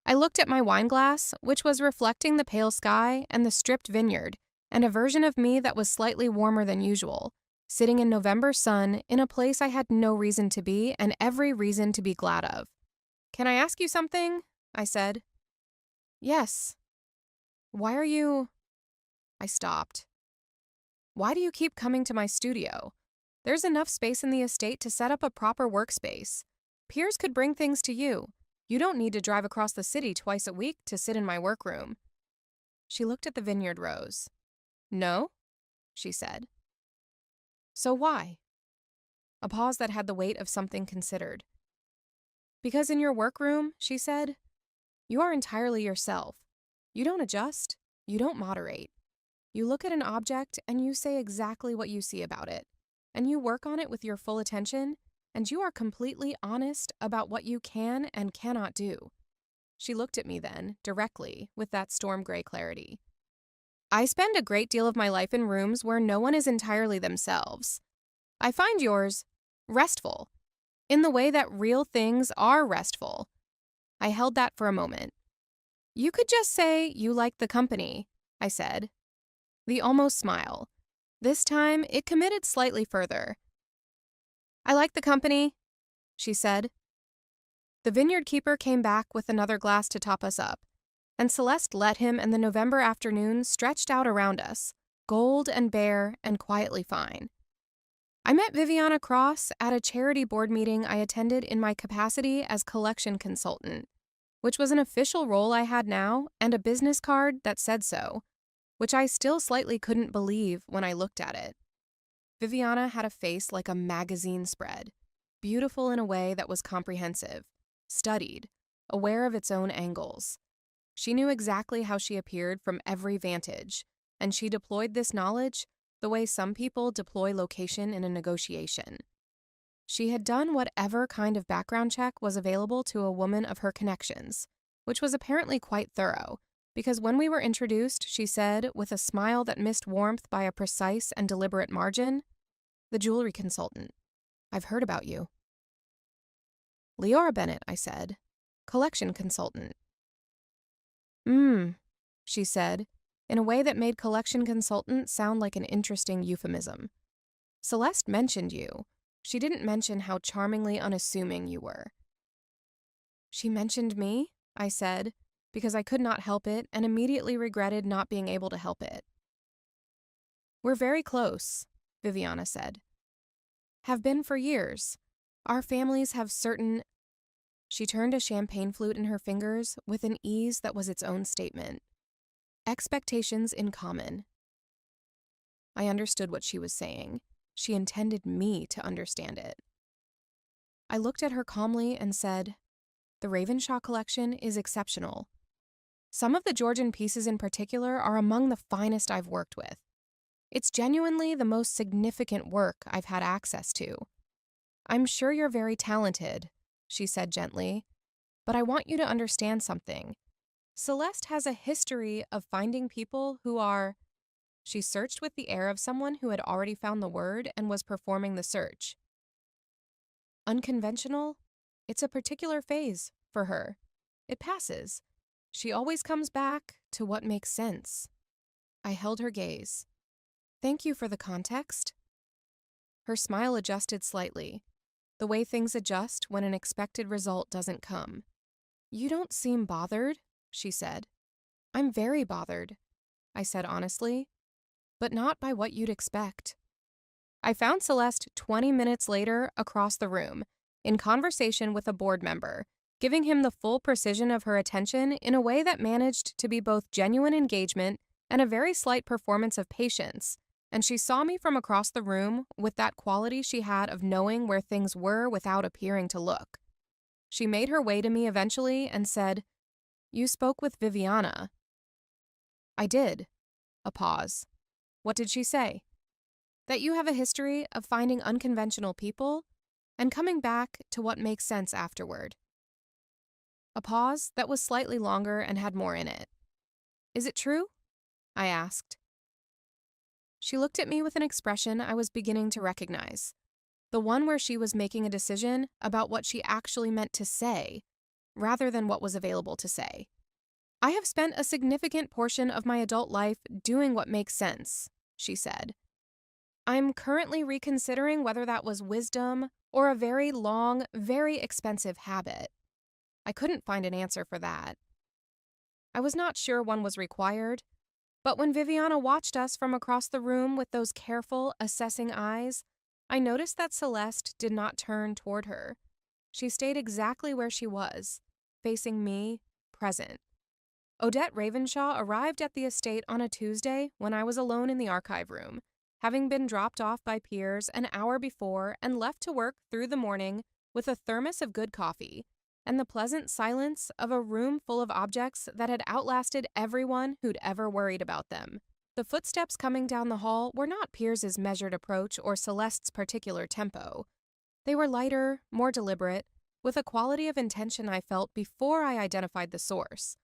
I looked at my wine glass, which was reflecting the pale sky and the stripped vineyard, and a version of me that was slightly warmer than usual, sitting in November sun in a place I had no reason to be and every reason to be glad of. Can I ask you something? I said. Yes. Why are you... I stopped. Why do you keep coming to my studio? There's enough space in the estate to set up a proper workspace. Peers could bring things to you. You don't need to drive across the city twice a week to sit in my workroom. She looked at the vineyard rows. No? She said. So why? A pause that had the weight of something considered. Because in your workroom, she said, you are entirely yourself. You don't adjust. You don't moderate. You look at an object and you say exactly what you see about it, and you work on it with your full attention, and you are completely honest about what you can and cannot do. She looked at me then, directly, with that storm gray clarity. I spend a great deal of my life in rooms where no one is entirely themselves. I find yours restful, in the way that real things are restful. I held that for a moment. You could just say you like the company, I said. The almost smile. This time, it committed slightly further. I like the company, she said. The vineyard keeper came back with another glass to top us up, and Celeste let him, and the November afternoon stretched out around us, gold and bare and quietly fine. I met Viviana Cross at a charity board meeting I attended in my capacity as collection consultant, which was an official role I had now and a business card that said so, which I still slightly couldn't believe when I looked at it. Viviana had a face like a magazine spread, beautiful in a way that was comprehensive, studied, aware of its own angles. She knew exactly how she appeared from every vantage, and she deployed this knowledge the way some people deploy location in a negotiation. She had done whatever kind of background check was available to a woman of her connections, which was apparently quite thorough, because when we were introduced, she said, with a smile that missed warmth by a precise and deliberate margin, the jewelry consultant. I've heard about you. Leora Bennett, I said. Collection consultant. She said, in a way that made collection consultant sound like an interesting euphemism. Celeste mentioned you. She didn't mention how charmingly unassuming you were. She mentioned me, I said, because I could not help it and immediately regretted not being able to help it. We're very close, Viviana said. Have been for years. Our families have certain... She turned a champagne flute in her fingers with an ease that was its own statement. Expectations in common. I understood what she was saying. She intended me to understand it. I looked at her calmly and said, the Ravenshaw collection is exceptional. Some of the Georgian pieces in particular are among the finest I've worked with. It's genuinely the most significant work I've had access to. I'm sure you're very talented, she said gently, but I want you to understand something. Celeste has a history of finding people who are... She searched with the air of someone who had already found the word and was performing the search. Unconventional? It's a particular phase for her. It passes. She always comes back to what makes sense. I held her gaze. Thank you for the context. Her smile adjusted slightly, the way things adjust when an expected result doesn't come. You don't seem bothered, she said. I'm very bothered, I said honestly, but not by what you'd expect. I found Celeste 20 minutes later across the room, in conversation with a board member, giving him the full precision of her attention in a way that managed to be both genuine engagement and a very slight performance of patience, and she saw me from across the room with that quality she had of knowing where things were without appearing to look. She made her way to me eventually and said, "You spoke with Viviana." "I did." A pause. "What did she say?" "That you have a history of finding unconventional people and coming back to what makes sense afterward." A pause that was slightly longer and had more in it. "Is it true?" I asked. She looked at me with an expression I was beginning to recognize, the one where she was making a decision about what she actually meant to say, rather than what was available to say. "I have spent a significant portion of my adult life doing what makes sense," she said. "I'm currently reconsidering whether that was wisdom or a very long, very expensive habit. I couldn't find an answer for that. I was not sure one was required, but when Viviana watched us from across the room with those careful, assessing eyes, I noticed that Celeste did not turn toward her. She stayed exactly where she was, facing me, present. Odette Ravenshaw arrived at the estate on a Tuesday when I was alone in the archive room, having been dropped off by peers an hour before and left to work through the morning with a thermos of good coffee and the pleasant silence of a room full of objects that had outlasted everyone who'd ever worried about them. The footsteps coming down the hall were not Piers's measured approach or Celeste's particular tempo. They were lighter, more deliberate, with a quality of intention I felt before I identified the source.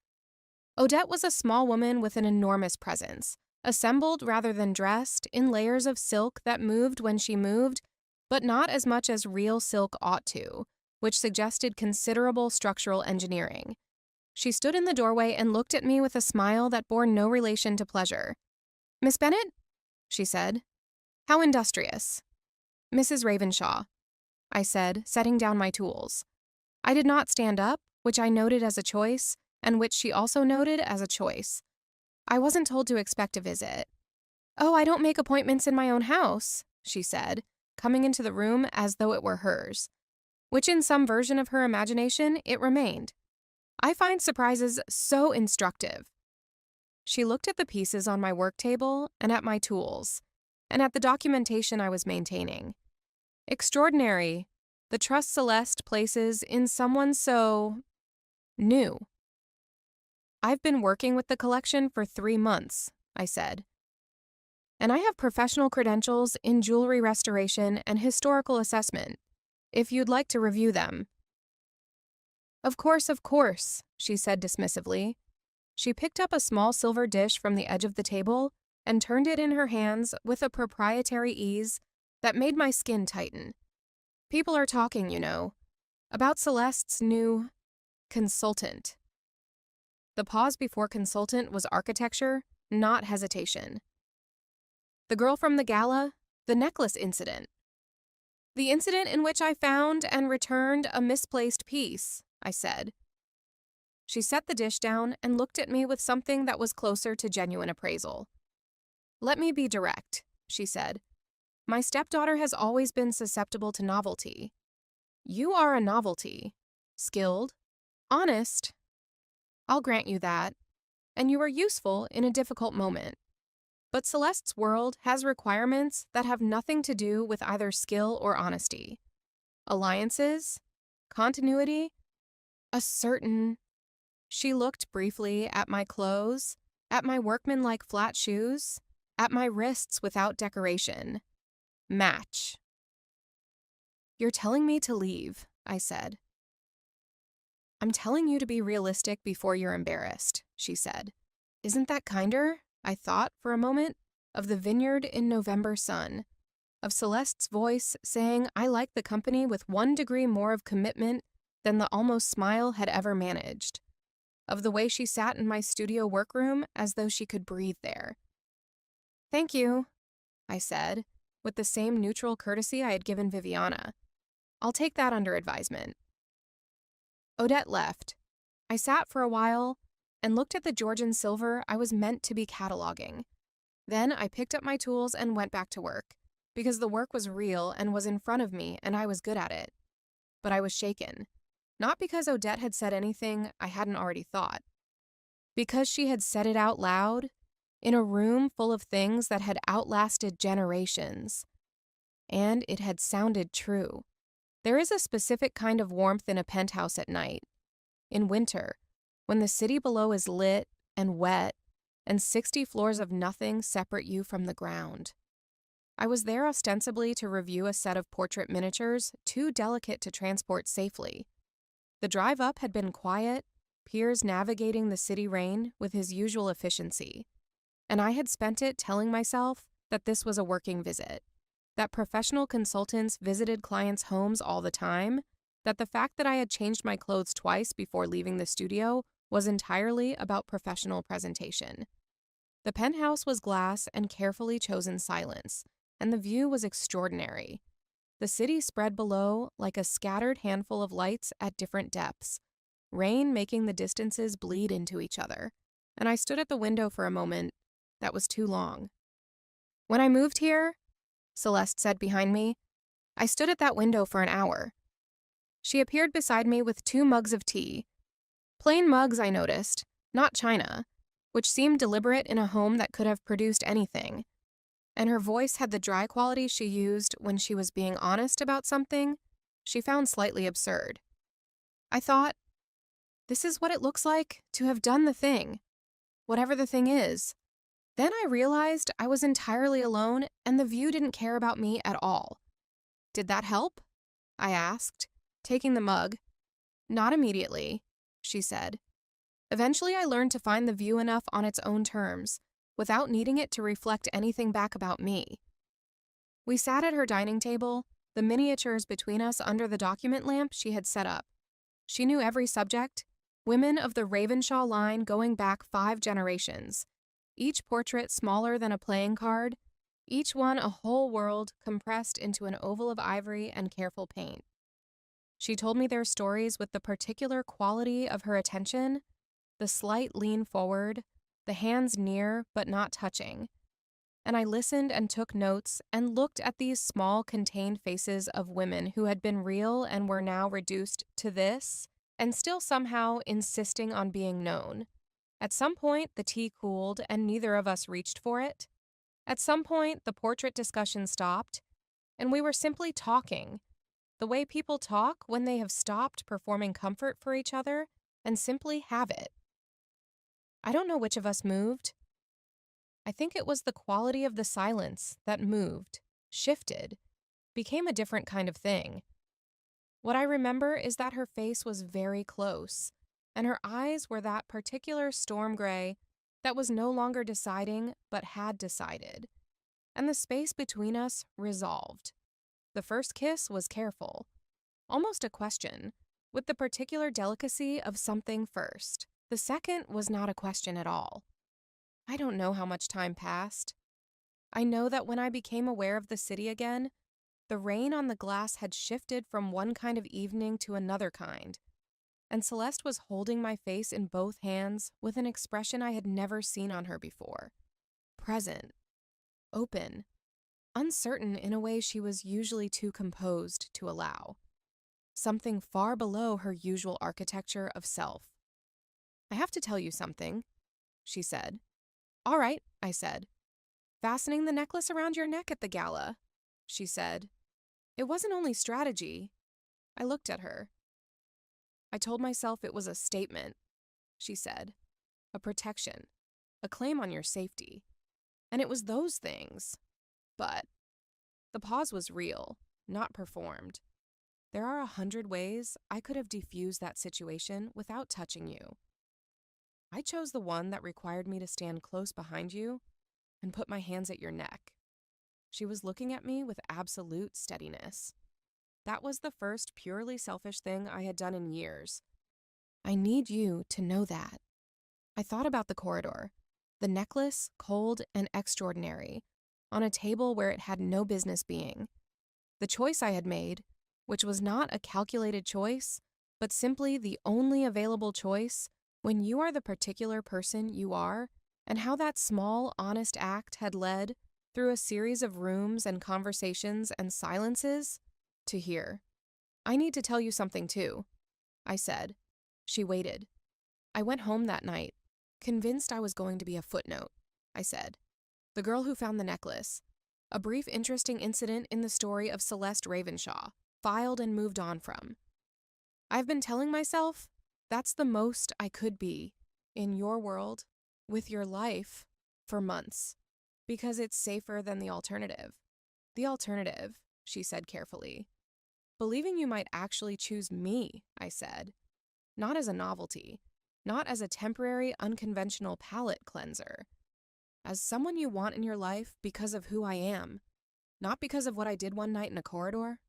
Odette was a small woman with an enormous presence, assembled rather than dressed in layers of silk that moved when she moved, but not as much as real silk ought to, which suggested considerable structural engineering. She stood in the doorway and looked at me with a smile that bore no relation to pleasure. "Miss Bennet?" she said. "How industrious." "Mrs. Ravenshaw," I said, setting down my tools. I did not stand up, which I noted as a choice, and which she also noted as a choice. I wasn't told to expect a visit. "Oh, I don't make appointments in my own house," she said, coming into the room as though it were hers, which in some version of her imagination it remained. "I find surprises so instructive." She looked at the pieces on my work table and at my tools, and at the documentation I was maintaining. "Extraordinary, the trust Celeste places in someone so new." "I've been working with the collection for 3 months," I said. "And I have professional credentials in jewelry restoration and historical assessment, if you'd like to review them." Of course," she said dismissively. She picked up a small silver dish from the edge of the table and turned it in her hands with a proprietary ease that made my skin tighten. "People are talking, you know, about Celeste's new consultant." The pause before consultant was architecture, not hesitation. "The girl from the Gala, the necklace incident." "The incident in which I found and returned a misplaced piece," I said. She set the dish down and looked at me with something that was closer to genuine appraisal. "Let me be direct," she said. "My stepdaughter has always been susceptible to novelty. You are a novelty. Skilled, honest. I'll grant you that. And you are useful in a difficult moment. But Celeste's world has requirements that have nothing to do with either skill or honesty. Alliances, continuity, a certain..." She looked briefly at my clothes, at my workmanlike flat shoes, at my wrists without decoration. "Match." "You're telling me to leave," I said. "I'm telling you to be realistic before you're embarrassed," she said. Isn't that kinder? I thought for a moment of the vineyard in November sun, of Celeste's voice saying I liked the company with 1 degree more of commitment than the almost smile had ever managed, of the way she sat in my studio workroom as though she could breathe there. "Thank you," I said, with the same neutral courtesy I had given Viviana. "I'll take that under advisement." Odette left. I sat for a while and looked at the Georgian silver I was meant to be cataloging. Then I picked up my tools and went back to work, because the work was real and was in front of me and I was good at it. But I was shaken. Not because Odette had said anything I hadn't already thought, because she had said it out loud in a room full of things that had outlasted generations. And it had sounded true. There is a specific kind of warmth in a penthouse at night. In winter, when the city below is lit and wet, and 60 floors of nothing separate you from the ground. I was there ostensibly to review a set of portrait miniatures too delicate to transport safely. The drive up had been quiet, Piers navigating the city rain with his usual efficiency, and I had spent it telling myself that this was a working visit, that professional consultants visited clients' homes all the time, that the fact that I had changed my clothes twice before leaving the studio was entirely about professional presentation. The penthouse was glass and carefully chosen silence, and the view was extraordinary. The city spread below like a scattered handful of lights at different depths, rain making the distances bleed into each other, and I stood at the window for a moment that was too long. When I moved here, Celeste said behind me, I stood at that window for an hour. She appeared beside me with 2 mugs of tea. Plain mugs, I noticed, not china, which seemed deliberate in a home that could have produced anything. And her voice had the dry quality she used when she was being honest about something she found slightly absurd. I thought, this is what it looks like to have done the thing, whatever the thing is. Then I realized I was entirely alone and the view didn't care about me at all. Did that help? I asked, taking the mug. Not immediately, she said. Eventually I learned to find the view enough on its own terms, without needing it to reflect anything back about me. We sat at her dining table, the miniatures between us under the document lamp she had set up. She knew every subject, women of the Ravenshaw line going back 5 generations, each portrait smaller than a playing card, each one a whole world compressed into an oval of ivory and careful paint. She told me their stories with the particular quality of her attention, the slight lean forward, the hands near but not touching. And I listened and took notes and looked at these small contained faces of women who had been real and were now reduced to this, and still somehow insisting on being known. At some point, the tea cooled and neither of us reached for it. At some point, the portrait discussion stopped, and we were simply talking, the way people talk when they have stopped performing comfort for each other and simply have it. I don't know which of us moved. I think it was the quality of the silence that moved, shifted, became a different kind of thing. What I remember is that her face was very close, and her eyes were that particular storm gray that was no longer deciding but had decided, and the space between us resolved. The first kiss was careful, almost a question, with the particular delicacy of something first. The second was not a question at all. I don't know how much time passed. I know that when I became aware of the city again, the rain on the glass had shifted from one kind of evening to another kind, and Celeste was holding my face in both hands with an expression I had never seen on her before. Present, open, uncertain in a way she was usually too composed to allow. Something far below her usual architecture of self. I have to tell you something, she said. All right, I said. Fastening the necklace around your neck at the gala, she said. It wasn't only strategy. I looked at her. I told myself it was a statement, she said. A protection, a claim on your safety. And it was those things. But the pause was real, not performed. There are 100 ways I could have defused that situation without touching you. I chose the one that required me to stand close behind you and put my hands at your neck. She was looking at me with absolute steadiness. That was the first purely selfish thing I had done in years. I need you to know that. I thought about the corridor, the necklace, cold and extraordinary, on a table where it had no business being. The choice I had made, which was not a calculated choice, but simply the only available choice when you are the particular person you are, and how that small, honest act had led, through a series of rooms and conversations and silences, to here. I need to tell you something too. I said. She waited. I went home that night, convinced I was going to be a footnote, I said. The girl who found the necklace. A brief interesting incident in the story of Celeste Ravenshaw, filed and moved on from. I've been telling myself that's the most I could be, in your world, with your life, for months, because it's safer than the alternative. The alternative, she said carefully. Believing you might actually choose me, I said. Not as a novelty, not as a temporary, unconventional palate cleanser. As someone you want in your life because of who I am, not because of what I did one night in a corridor.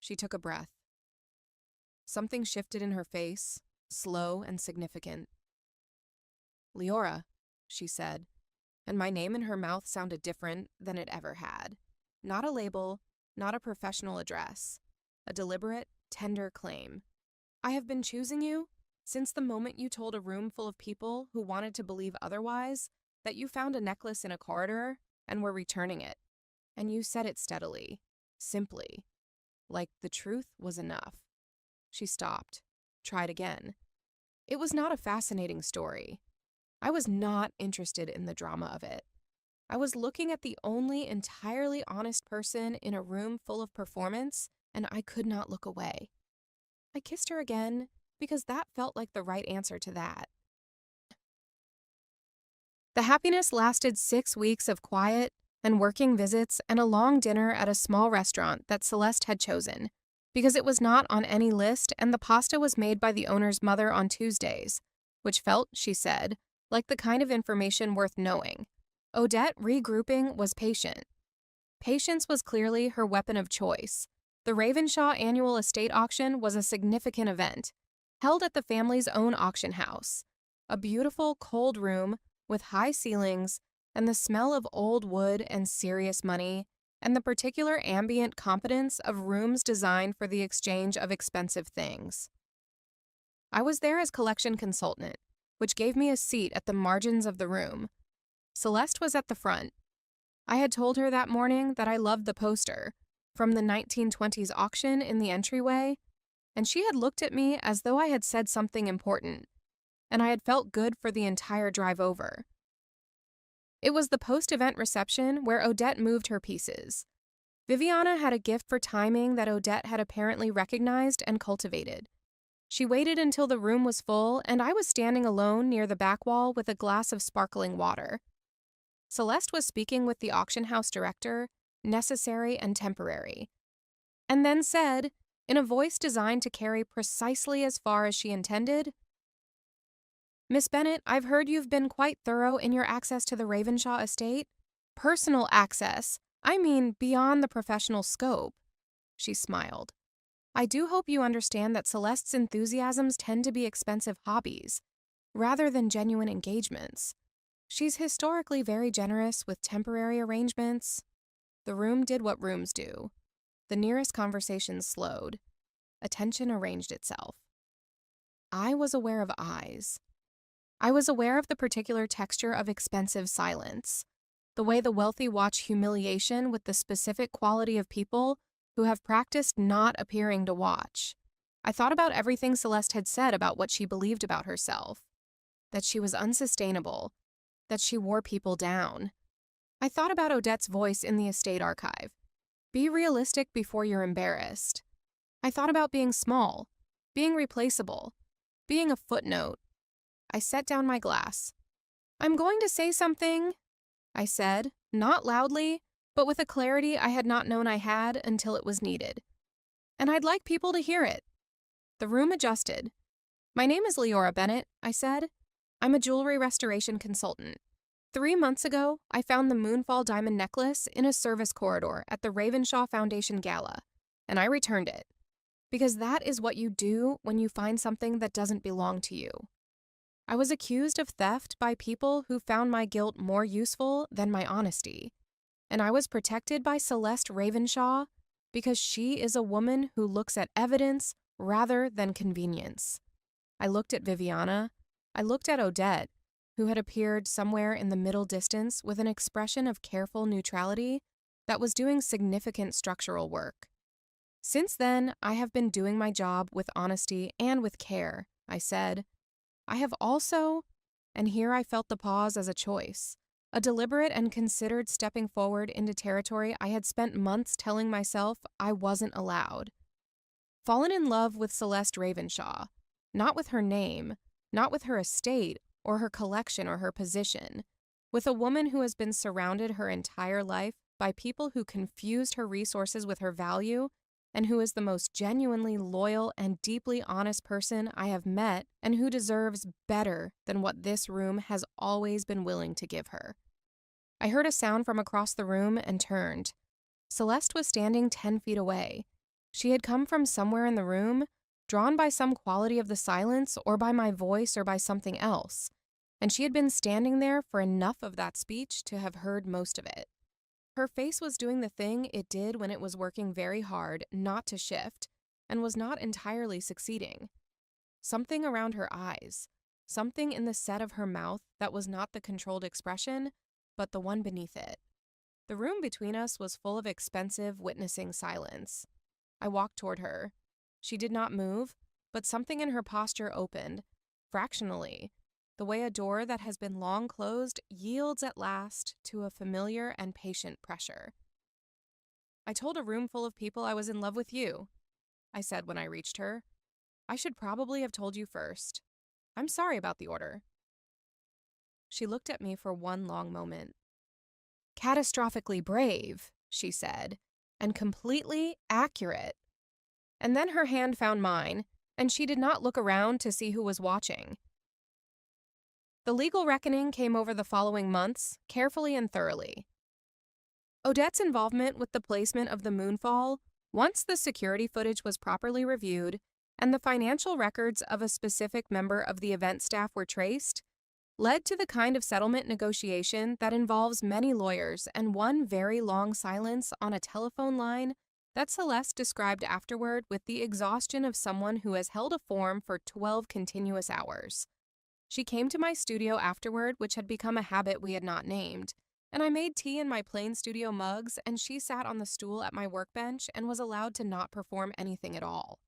She took a breath. Something shifted in her face, slow and significant. Leora, she said, and my name in her mouth sounded different than it ever had. Not a label, not a professional address. A deliberate, tender claim. I have been choosing you since the moment you told a room full of people who wanted to believe otherwise that you found a necklace in a corridor and were returning it. And you said it steadily, simply, like the truth was enough. She stopped, tried again. It was not a fascinating story. I was not interested in the drama of it. I was looking at the only entirely honest person in a room full of performance, and I could not look away. I kissed her again because that felt like the right answer to that. The happiness lasted 6 weeks of quiet and working visits and a long dinner at a small restaurant that Celeste had chosen, because it was not on any list and the pasta was made by the owner's mother on Tuesdays, which felt, she said, like the kind of information worth knowing. Odette, regrouping, was patient. Patience was clearly her weapon of choice. The Ravenshaw annual estate auction was a significant event, held at the family's own auction house. A beautiful, cold room with high ceilings and the smell of old wood and serious money, and the particular ambient competence of rooms designed for the exchange of expensive things. I was there as collection consultant, which gave me a seat at the margins of the room. Celeste was at the front. I had told her that morning that I loved the poster from the 1920s auction in the entryway, and she had looked at me as though I had said something important, and I had felt good for the entire drive over. It was the post-event reception where Odette moved her pieces. Viviana had a gift for timing that Odette had apparently recognized and cultivated. She waited until the room was full, and I was standing alone near the back wall with a glass of sparkling water. Celeste was speaking with the auction house director, necessary and temporary, and then said, in a voice designed to carry precisely as far as she intended, Miss Bennett, I've heard you've been quite thorough in your access to the Ravenshaw estate. Personal access. I mean, beyond the professional scope. She smiled. I do hope you understand that Celeste's enthusiasms tend to be expensive hobbies, rather than genuine engagements. She's historically very generous with temporary arrangements. The room did what rooms do. The nearest conversation slowed. Attention arranged itself. I was aware of eyes. I was aware of the particular texture of expensive silence, the way the wealthy watch humiliation with the specific quality of people who have practiced not appearing to watch. I thought about everything Celeste had said about what she believed about herself, that she was unsustainable, that she wore people down. I thought about Odette's voice in the estate archive. Be realistic before you're embarrassed. I thought about being small, being replaceable, being a footnote. I set down my glass. I'm going to say something, I said, not loudly, but with a clarity I had not known I had until it was needed. And I'd like people to hear it. The room adjusted. My name is Leora Bennett, I said. I'm a jewelry restoration consultant. 3 months ago, I found the Moonfall diamond necklace in a service corridor at the Ravenshaw Foundation Gala, and I returned it. Because that is what you do when you find something that doesn't belong to you. I was accused of theft by people who found my guilt more useful than my honesty, and I was protected by Celeste Ravenshaw because she is a woman who looks at evidence rather than convenience. I looked at Viviana. I looked at Odette, who had appeared somewhere in the middle distance with an expression of careful neutrality that was doing significant structural work. Since then, I have been doing my job with honesty and with care, I said. I have also, and here I felt the pause as a choice, a deliberate and considered stepping forward into territory I had spent months telling myself I wasn't allowed. Fallen in love with Celeste Ravenshaw, not with her name, not with her estate or her collection or her position, with a woman who has been surrounded her entire life by people who confused her resources with her value and who is the most genuinely loyal and deeply honest person I have met and who deserves better than what this room has always been willing to give her. I heard a sound from across the room and turned. Celeste was standing 10 feet away. She had come from somewhere in the room, drawn by some quality of the silence or by my voice or by something else, and she had been standing there for enough of that speech to have heard most of it. Her face was doing the thing it did when it was working very hard not to shift, and was not entirely succeeding. Something around her eyes, something in the set of her mouth that was not the controlled expression, but the one beneath it. The room between us was full of expensive, witnessing silence. I walked toward her. She did not move, but something in her posture opened, fractionally, the way a door that has been long closed yields at last to a familiar and patient pressure. I told a room full of people I was in love with you, I said when I reached her. I should probably have told you first. I'm sorry about the order. She looked at me for one long moment. Catastrophically brave, she said, and completely accurate. And then her hand found mine, and she did not look around to see who was watching. The legal reckoning came over the following months, carefully and thoroughly. Odette's involvement with the placement of the moonfall, once the security footage was properly reviewed and the financial records of a specific member of the event staff were traced, led to the kind of settlement negotiation that involves many lawyers and one very long silence on a telephone line that Celeste described afterward with the exhaustion of someone who has held a form for 12 continuous hours. She came to my studio afterward, which had become a habit we had not named, and I made tea in my plain studio mugs, and she sat on the stool at my workbench and was allowed to not perform anything at all.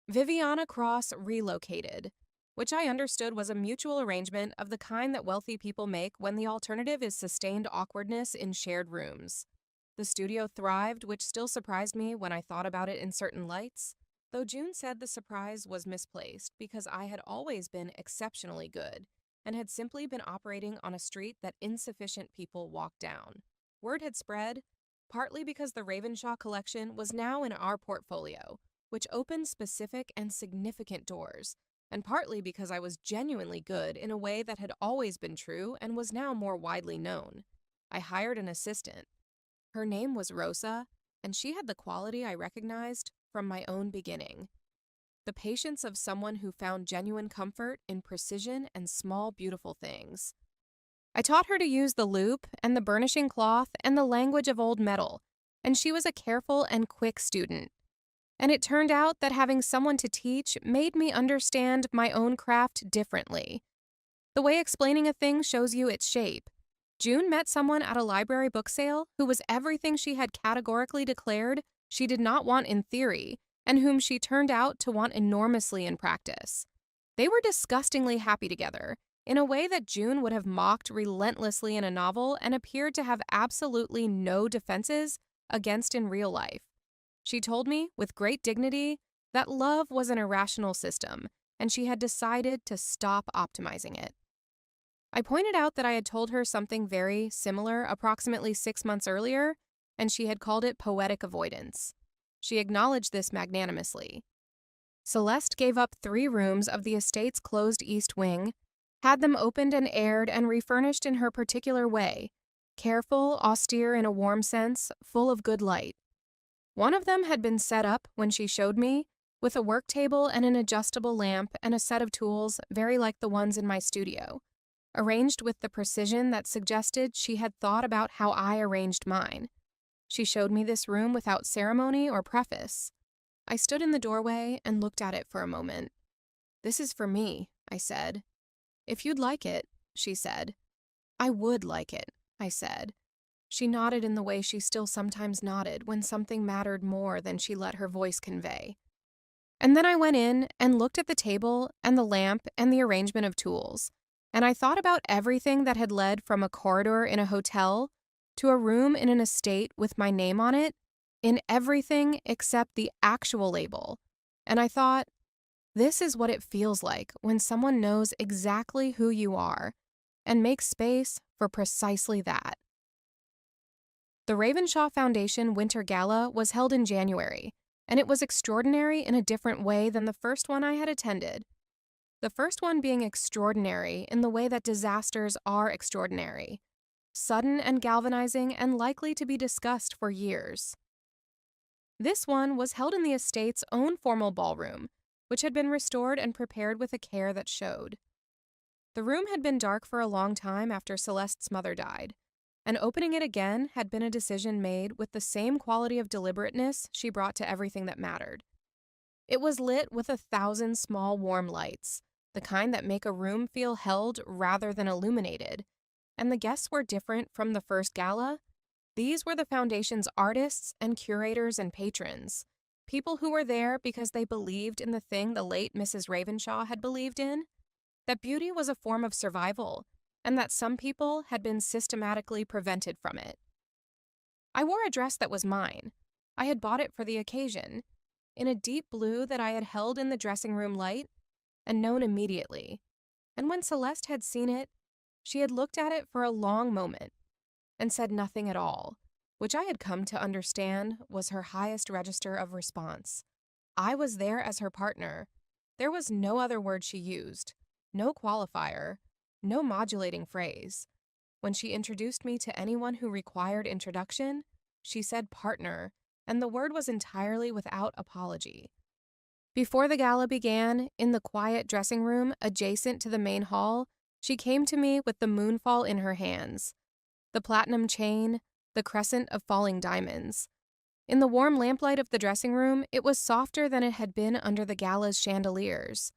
Viviana Cross relocated, which I understood was a mutual arrangement of the kind that wealthy people make when the alternative is sustained awkwardness in shared rooms. The studio thrived, which still surprised me when I thought about it in certain lights, though June said the surprise was misplaced because I had always been exceptionally good and had simply been operating on a street that insufficient people walked down. Word had spread, partly because the Ravenshaw collection was now in our portfolio, which opened specific and significant doors, and partly because I was genuinely good in a way that had always been true and was now more widely known. I hired an assistant. Her name was Rosa, and she had the quality I recognized from my own beginning. The patience of someone who found genuine comfort in precision and small, beautiful things. I taught her to use the loop and the burnishing cloth and the language of old metal, and she was a careful and quick student. And it turned out that having someone to teach made me understand my own craft differently. The way explaining a thing shows you its shape. June met someone at a library book sale who was everything she had categorically declared she did not want in theory, and whom she turned out to want enormously in practice. They were disgustingly happy together, in a way that June would have mocked relentlessly in a novel and appeared to have absolutely no defenses against in real life. She told me, with great dignity, that love was an irrational system, and she had decided to stop optimizing it. I pointed out that I had told her something very similar approximately 6 months earlier, and she had called it poetic avoidance. She acknowledged this magnanimously. Celeste gave up 3 rooms of the estate's closed east wing, had them opened and aired and refurnished in her particular way, careful, austere in a warm sense, full of good light. One of them had been set up when she showed me, with a work table and an adjustable lamp and a set of tools very like the ones in my studio, arranged with the precision that suggested she had thought about how I arranged mine. She showed me this room without ceremony or preface. I stood in the doorway and looked at it for a moment. "This is for me," I said. "If you'd like it," she said. "I would like it," I said. She nodded in the way she still sometimes nodded when something mattered more than she let her voice convey. And then I went in and looked at the table and the lamp and the arrangement of tools, and I thought about everything that had led from a corridor in a hotel to a room in an estate with my name on it, in everything except the actual label. And I thought, this is what it feels like when someone knows exactly who you are and makes space for precisely that. The Ravenshaw Foundation Winter Gala was held in January, and it was extraordinary in a different way than the first one I had attended. The first one being extraordinary in the way that disasters are extraordinary, sudden and galvanizing and likely to be discussed for years. This one was held in the estate's own formal ballroom, which had been restored and prepared with a care that showed. The room had been dark for a long time after Celeste's mother died, and opening it again had been a decision made with the same quality of deliberateness she brought to everything that mattered. It was lit with 1,000 small warm lights, the kind that make a room feel held rather than illuminated, and the guests were different from the first gala. These were the foundation's artists and curators and patrons, people who were there because they believed in the thing the late Mrs. Ravenshaw had believed in, that beauty was a form of survival, and that some people had been systematically prevented from it. I wore a dress that was mine. I had bought it for the occasion, in a deep blue that I had held in the dressing room light and known immediately. And when Celeste had seen it, she had looked at it for a long moment and said nothing at all, which I had come to understand was her highest register of response. I was there as her partner. There was no other word she used, no qualifier, no modulating phrase. When she introduced me to anyone who required introduction, she said partner, and the word was entirely without apology. Before the gala began, in the quiet dressing room adjacent to the main hall, she came to me with the moonfall in her hands, the platinum chain, the crescent of falling diamonds. In the warm lamplight of the dressing room, it was softer than it had been under the gala's chandeliers,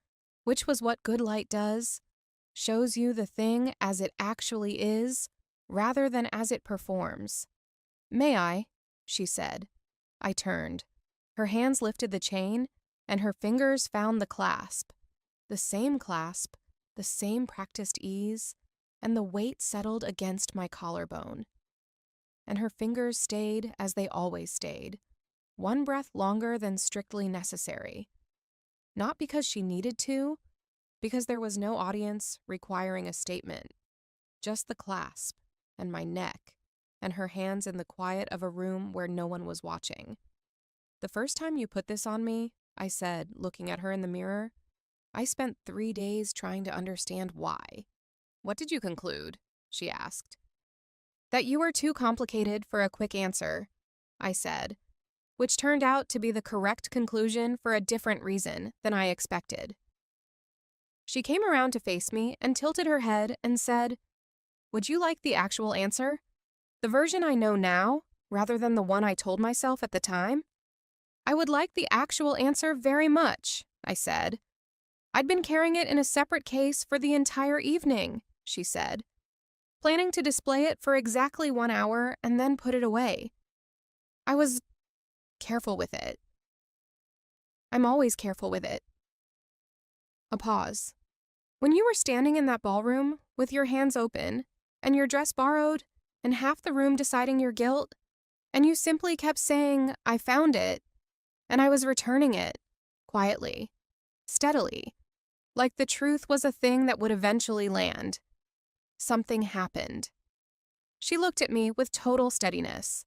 which was what good light does. Shows you the thing as it actually is, rather than as it performs. "May I?" she said. I turned. Her hands lifted the chain, and her fingers found the clasp. The same practiced ease, and the weight settled against my collarbone. And her fingers stayed as they always stayed, one breath longer than strictly necessary. Not because she needed to, because there was no audience requiring a statement, just the clasp, and my neck, and her hands in the quiet of a room where no one was watching. "The first time you put this on me," I said, looking at her in the mirror, "I spent 3 days trying to understand why." "What did you conclude?" she asked. "That you were too complicated for a quick answer," I said, which turned out to be the correct conclusion for a different reason than I expected. She came around to face me and tilted her head and said, "Would you like the actual answer? The version I know now, rather than the one I told myself at the time?" "I would like the actual answer very much," I said. "I'd been carrying it in a separate case for the entire evening," she said, "planning to display it for exactly 1 hour and then put it away. I was careful with it. I'm always careful with it." A pause. "When you were standing in that ballroom, with your hands open, and your dress borrowed, and half the room deciding your guilt, and you simply kept saying, 'I found it,' and I was returning it, quietly, steadily, like the truth was a thing that would eventually land. Something happened." She looked at me with total steadiness.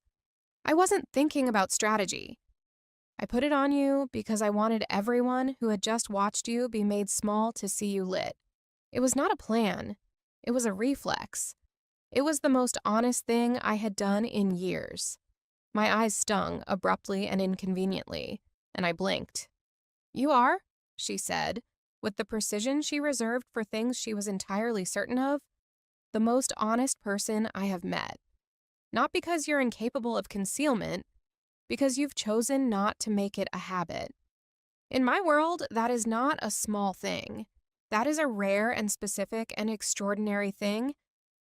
"I wasn't thinking about strategy. I put it on you because I wanted everyone who had just watched you be made small to see you lit. It was not a plan. It was a reflex. It was the most honest thing I had done in years." My eyes stung abruptly and inconveniently, and I blinked. "You are," she said, with the precision she reserved for things she was entirely certain of, "the most honest person I have met. Not because you're incapable of concealment, because you've chosen not to make it a habit. In my world, that is not a small thing. That is a rare and specific and extraordinary thing,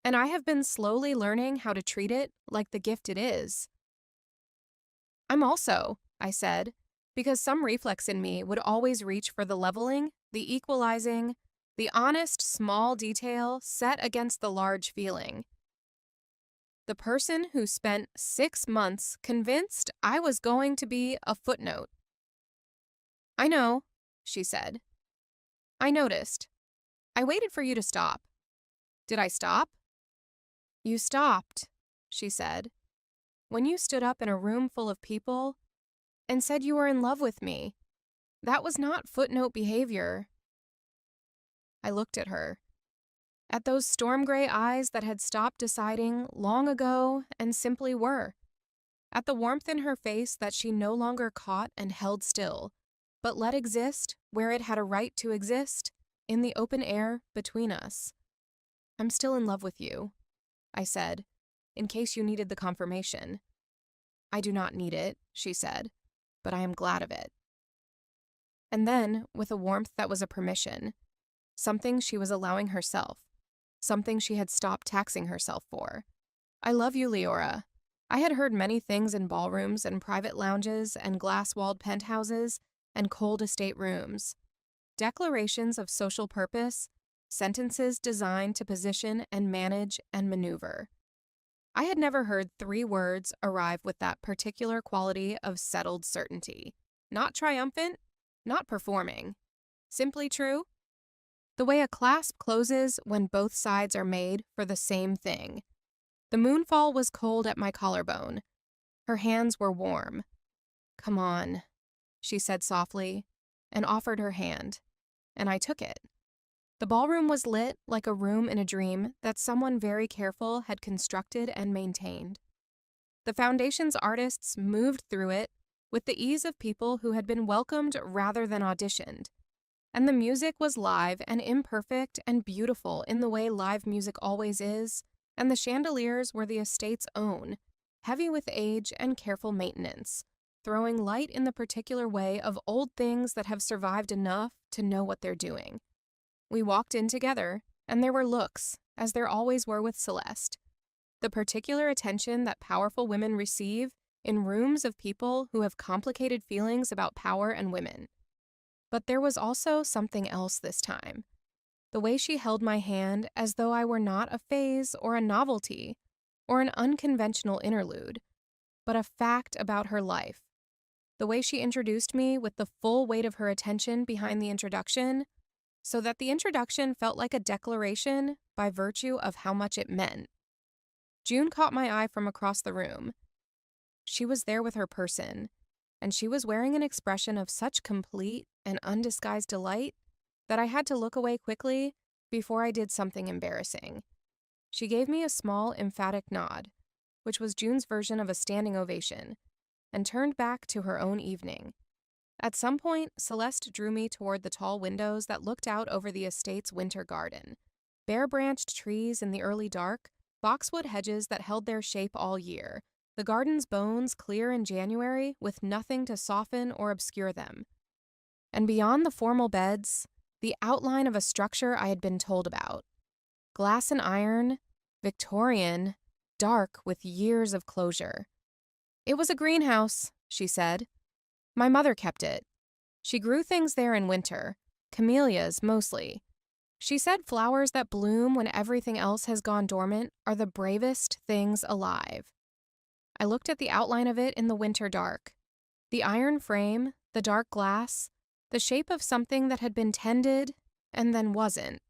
and I have been slowly learning how to treat it like the gift it is. I'm also, I said, because some reflex in me would always reach for the leveling, the equalizing, the honest small detail set against the large feeling. The person who spent 6 months convinced I was going to be a footnote. I know, she said. I noticed. I waited for you to stop. Did I stop? You stopped, she said, when you stood up in a room full of people and said you were in love with me. That was not footnote behavior. I looked at her, at those storm gray eyes that had stopped deciding long ago and simply were, at the warmth in her face that she no longer caught and held still, but let exist where it had a right to exist, in the open air between us. I'm still in love with you, I said, in case you needed the confirmation. I do not need it, she said, but I am glad of it. And then, with a warmth that was a permission, something she was allowing herself, something she had stopped taxing herself for. I love you, Leora. I had heard many things in ballrooms and private lounges and glass-walled penthouses and cold estate rooms. Declarations of social purpose, sentences designed to position and manage and maneuver. I had never heard 3 words arrive with that particular quality of settled certainty. Not triumphant, not performing. Simply true. The way a clasp closes when both sides are made for the same thing. The moonfall was cold at my collarbone. Her hands were warm. Come on, she said softly, and offered her hand, and I took it. The ballroom was lit like a room in a dream that someone very careful had constructed and maintained. The Foundation's artists moved through it with the ease of people who had been welcomed rather than auditioned. And the music was live and imperfect and beautiful in the way live music always is, and the chandeliers were the estate's own, heavy with age and careful maintenance, throwing light in the particular way of old things that have survived enough to know what they're doing. We walked in together, and there were looks, as there always were with Celeste. The particular attention that powerful women receive in rooms of people who have complicated feelings about power and women. But there was also something else this time. The way she held my hand as though I were not a phase or a novelty or an unconventional interlude, but a fact about her life. The way she introduced me with the full weight of her attention behind the introduction, so that the introduction felt like a declaration by virtue of how much it meant. June caught my eye from across the room. She was there with her person, and she was wearing an expression of such complete and undisguised delight that I had to look away quickly before I did something embarrassing. She gave me a small, emphatic nod, which was June's version of a standing ovation, and turned back to her own evening. At some point, Celeste drew me toward the tall windows that looked out over the estate's winter garden. Bare-branched trees in the early dark, boxwood hedges that held their shape all year, the garden's bones clear in January with nothing to soften or obscure them. And beyond the formal beds, the outline of a structure I had been told about. Glass and iron, Victorian, dark with years of closure. It was a greenhouse, she said. My mother kept it. She grew things there in winter, camellias mostly. She said flowers that bloom when everything else has gone dormant are the bravest things alive. I looked at the outline of it in the winter dark. The iron frame, the dark glass, the shape of something that had been tended and then wasn't,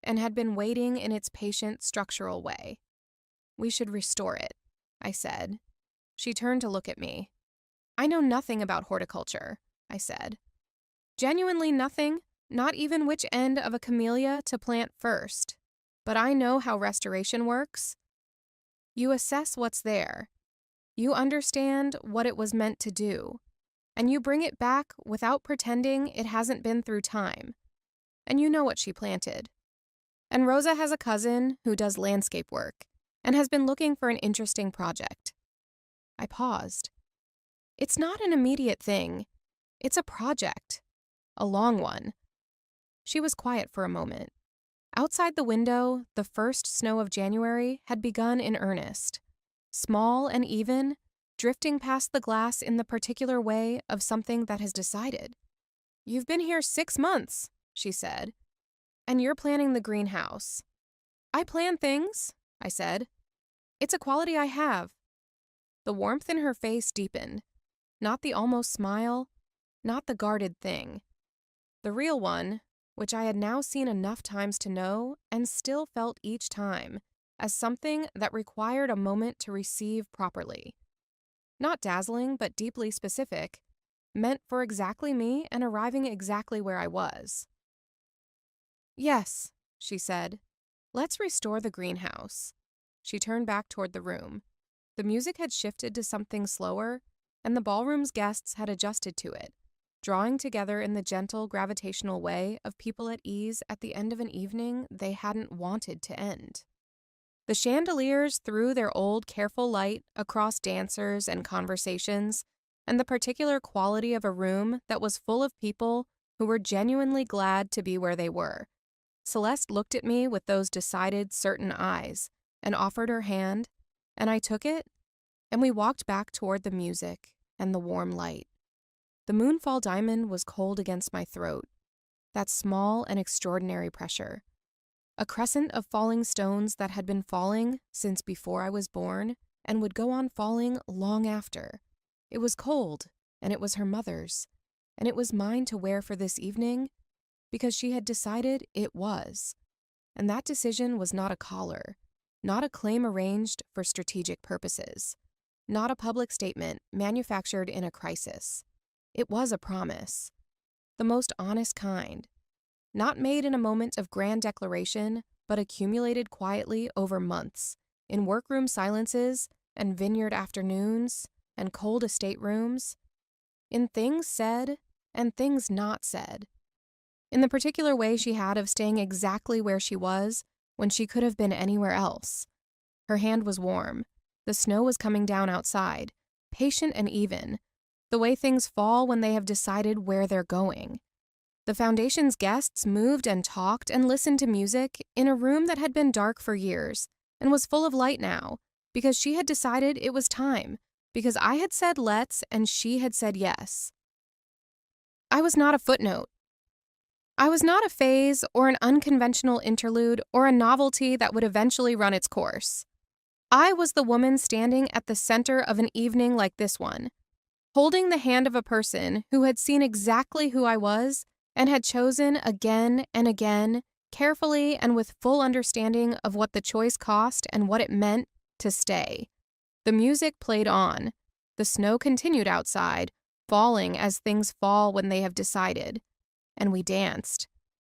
and had been waiting in its patient structural way. We should restore it, I said. She turned to look at me. I know nothing about horticulture, I said. Genuinely nothing, not even which end of a camellia to plant first. But I know how restoration works. You assess what's there. You understand what it was meant to do. And you bring it back without pretending it hasn't been through time. And you know what she planted. And Rosa has a cousin who does landscape work and has been looking for an interesting project. I paused. It's not an immediate thing. It's a project. A long one. She was quiet for a moment. Outside the window, the first snow of January had begun in earnest. Small and even, drifting past the glass in the particular way of something that has decided. "You've been here 6 months," she said, "and you're planning the greenhouse." "I plan things," I said. "It's a quality I have." The warmth in her face deepened. Not the almost smile, not the guarded thing. The real one, which I had now seen enough times to know and still felt each time as something that required a moment to receive properly. Not dazzling, but deeply specific, meant for exactly me and arriving exactly where I was. "Yes," she said. "Let's restore the greenhouse." She turned back toward the room. The music had shifted to something slower, and the ballroom's guests had adjusted to it, drawing together in the gentle, gravitational way of people at ease at the end of an evening they hadn't wanted to end. The chandeliers threw their old, careful light across dancers and conversations, and the particular quality of a room that was full of people who were genuinely glad to be where they were. Celeste looked at me with those decided, certain eyes and offered her hand, and I took it, and we walked back toward the music and the warm light. The moonfall diamond was cold against my throat, that small and extraordinary pressure. A crescent of falling stones that had been falling since before I was born and would go on falling long after. It was cold, and it was her mother's, and it was mine to wear for this evening because she had decided it was. And that decision was not a collar, not a claim arranged for strategic purposes, not a public statement manufactured in a crisis. It was a promise, the most honest kind, not made in a moment of grand declaration, but accumulated quietly over months, in workroom silences and vineyard afternoons and cold estate rooms, in things said and things not said, in the particular way she had of staying exactly where she was when she could have been anywhere else. Her hand was warm. The snow was coming down outside, patient and even, the way things fall when they have decided where they're going. The foundation's guests moved and talked and listened to music in a room that had been dark for years and was full of light now, because she had decided it was time, because I had said let's and she had said yes. I was not a footnote. I was not a phase or an unconventional interlude or a novelty that would eventually run its course. I was the woman standing at the center of an evening like this one, holding the hand of a person who had seen exactly who I was and had chosen again and again, carefully and with full understanding of what the choice cost and what it meant to stay. The music played on. The snow continued outside, falling as things fall when they have decided. And we danced.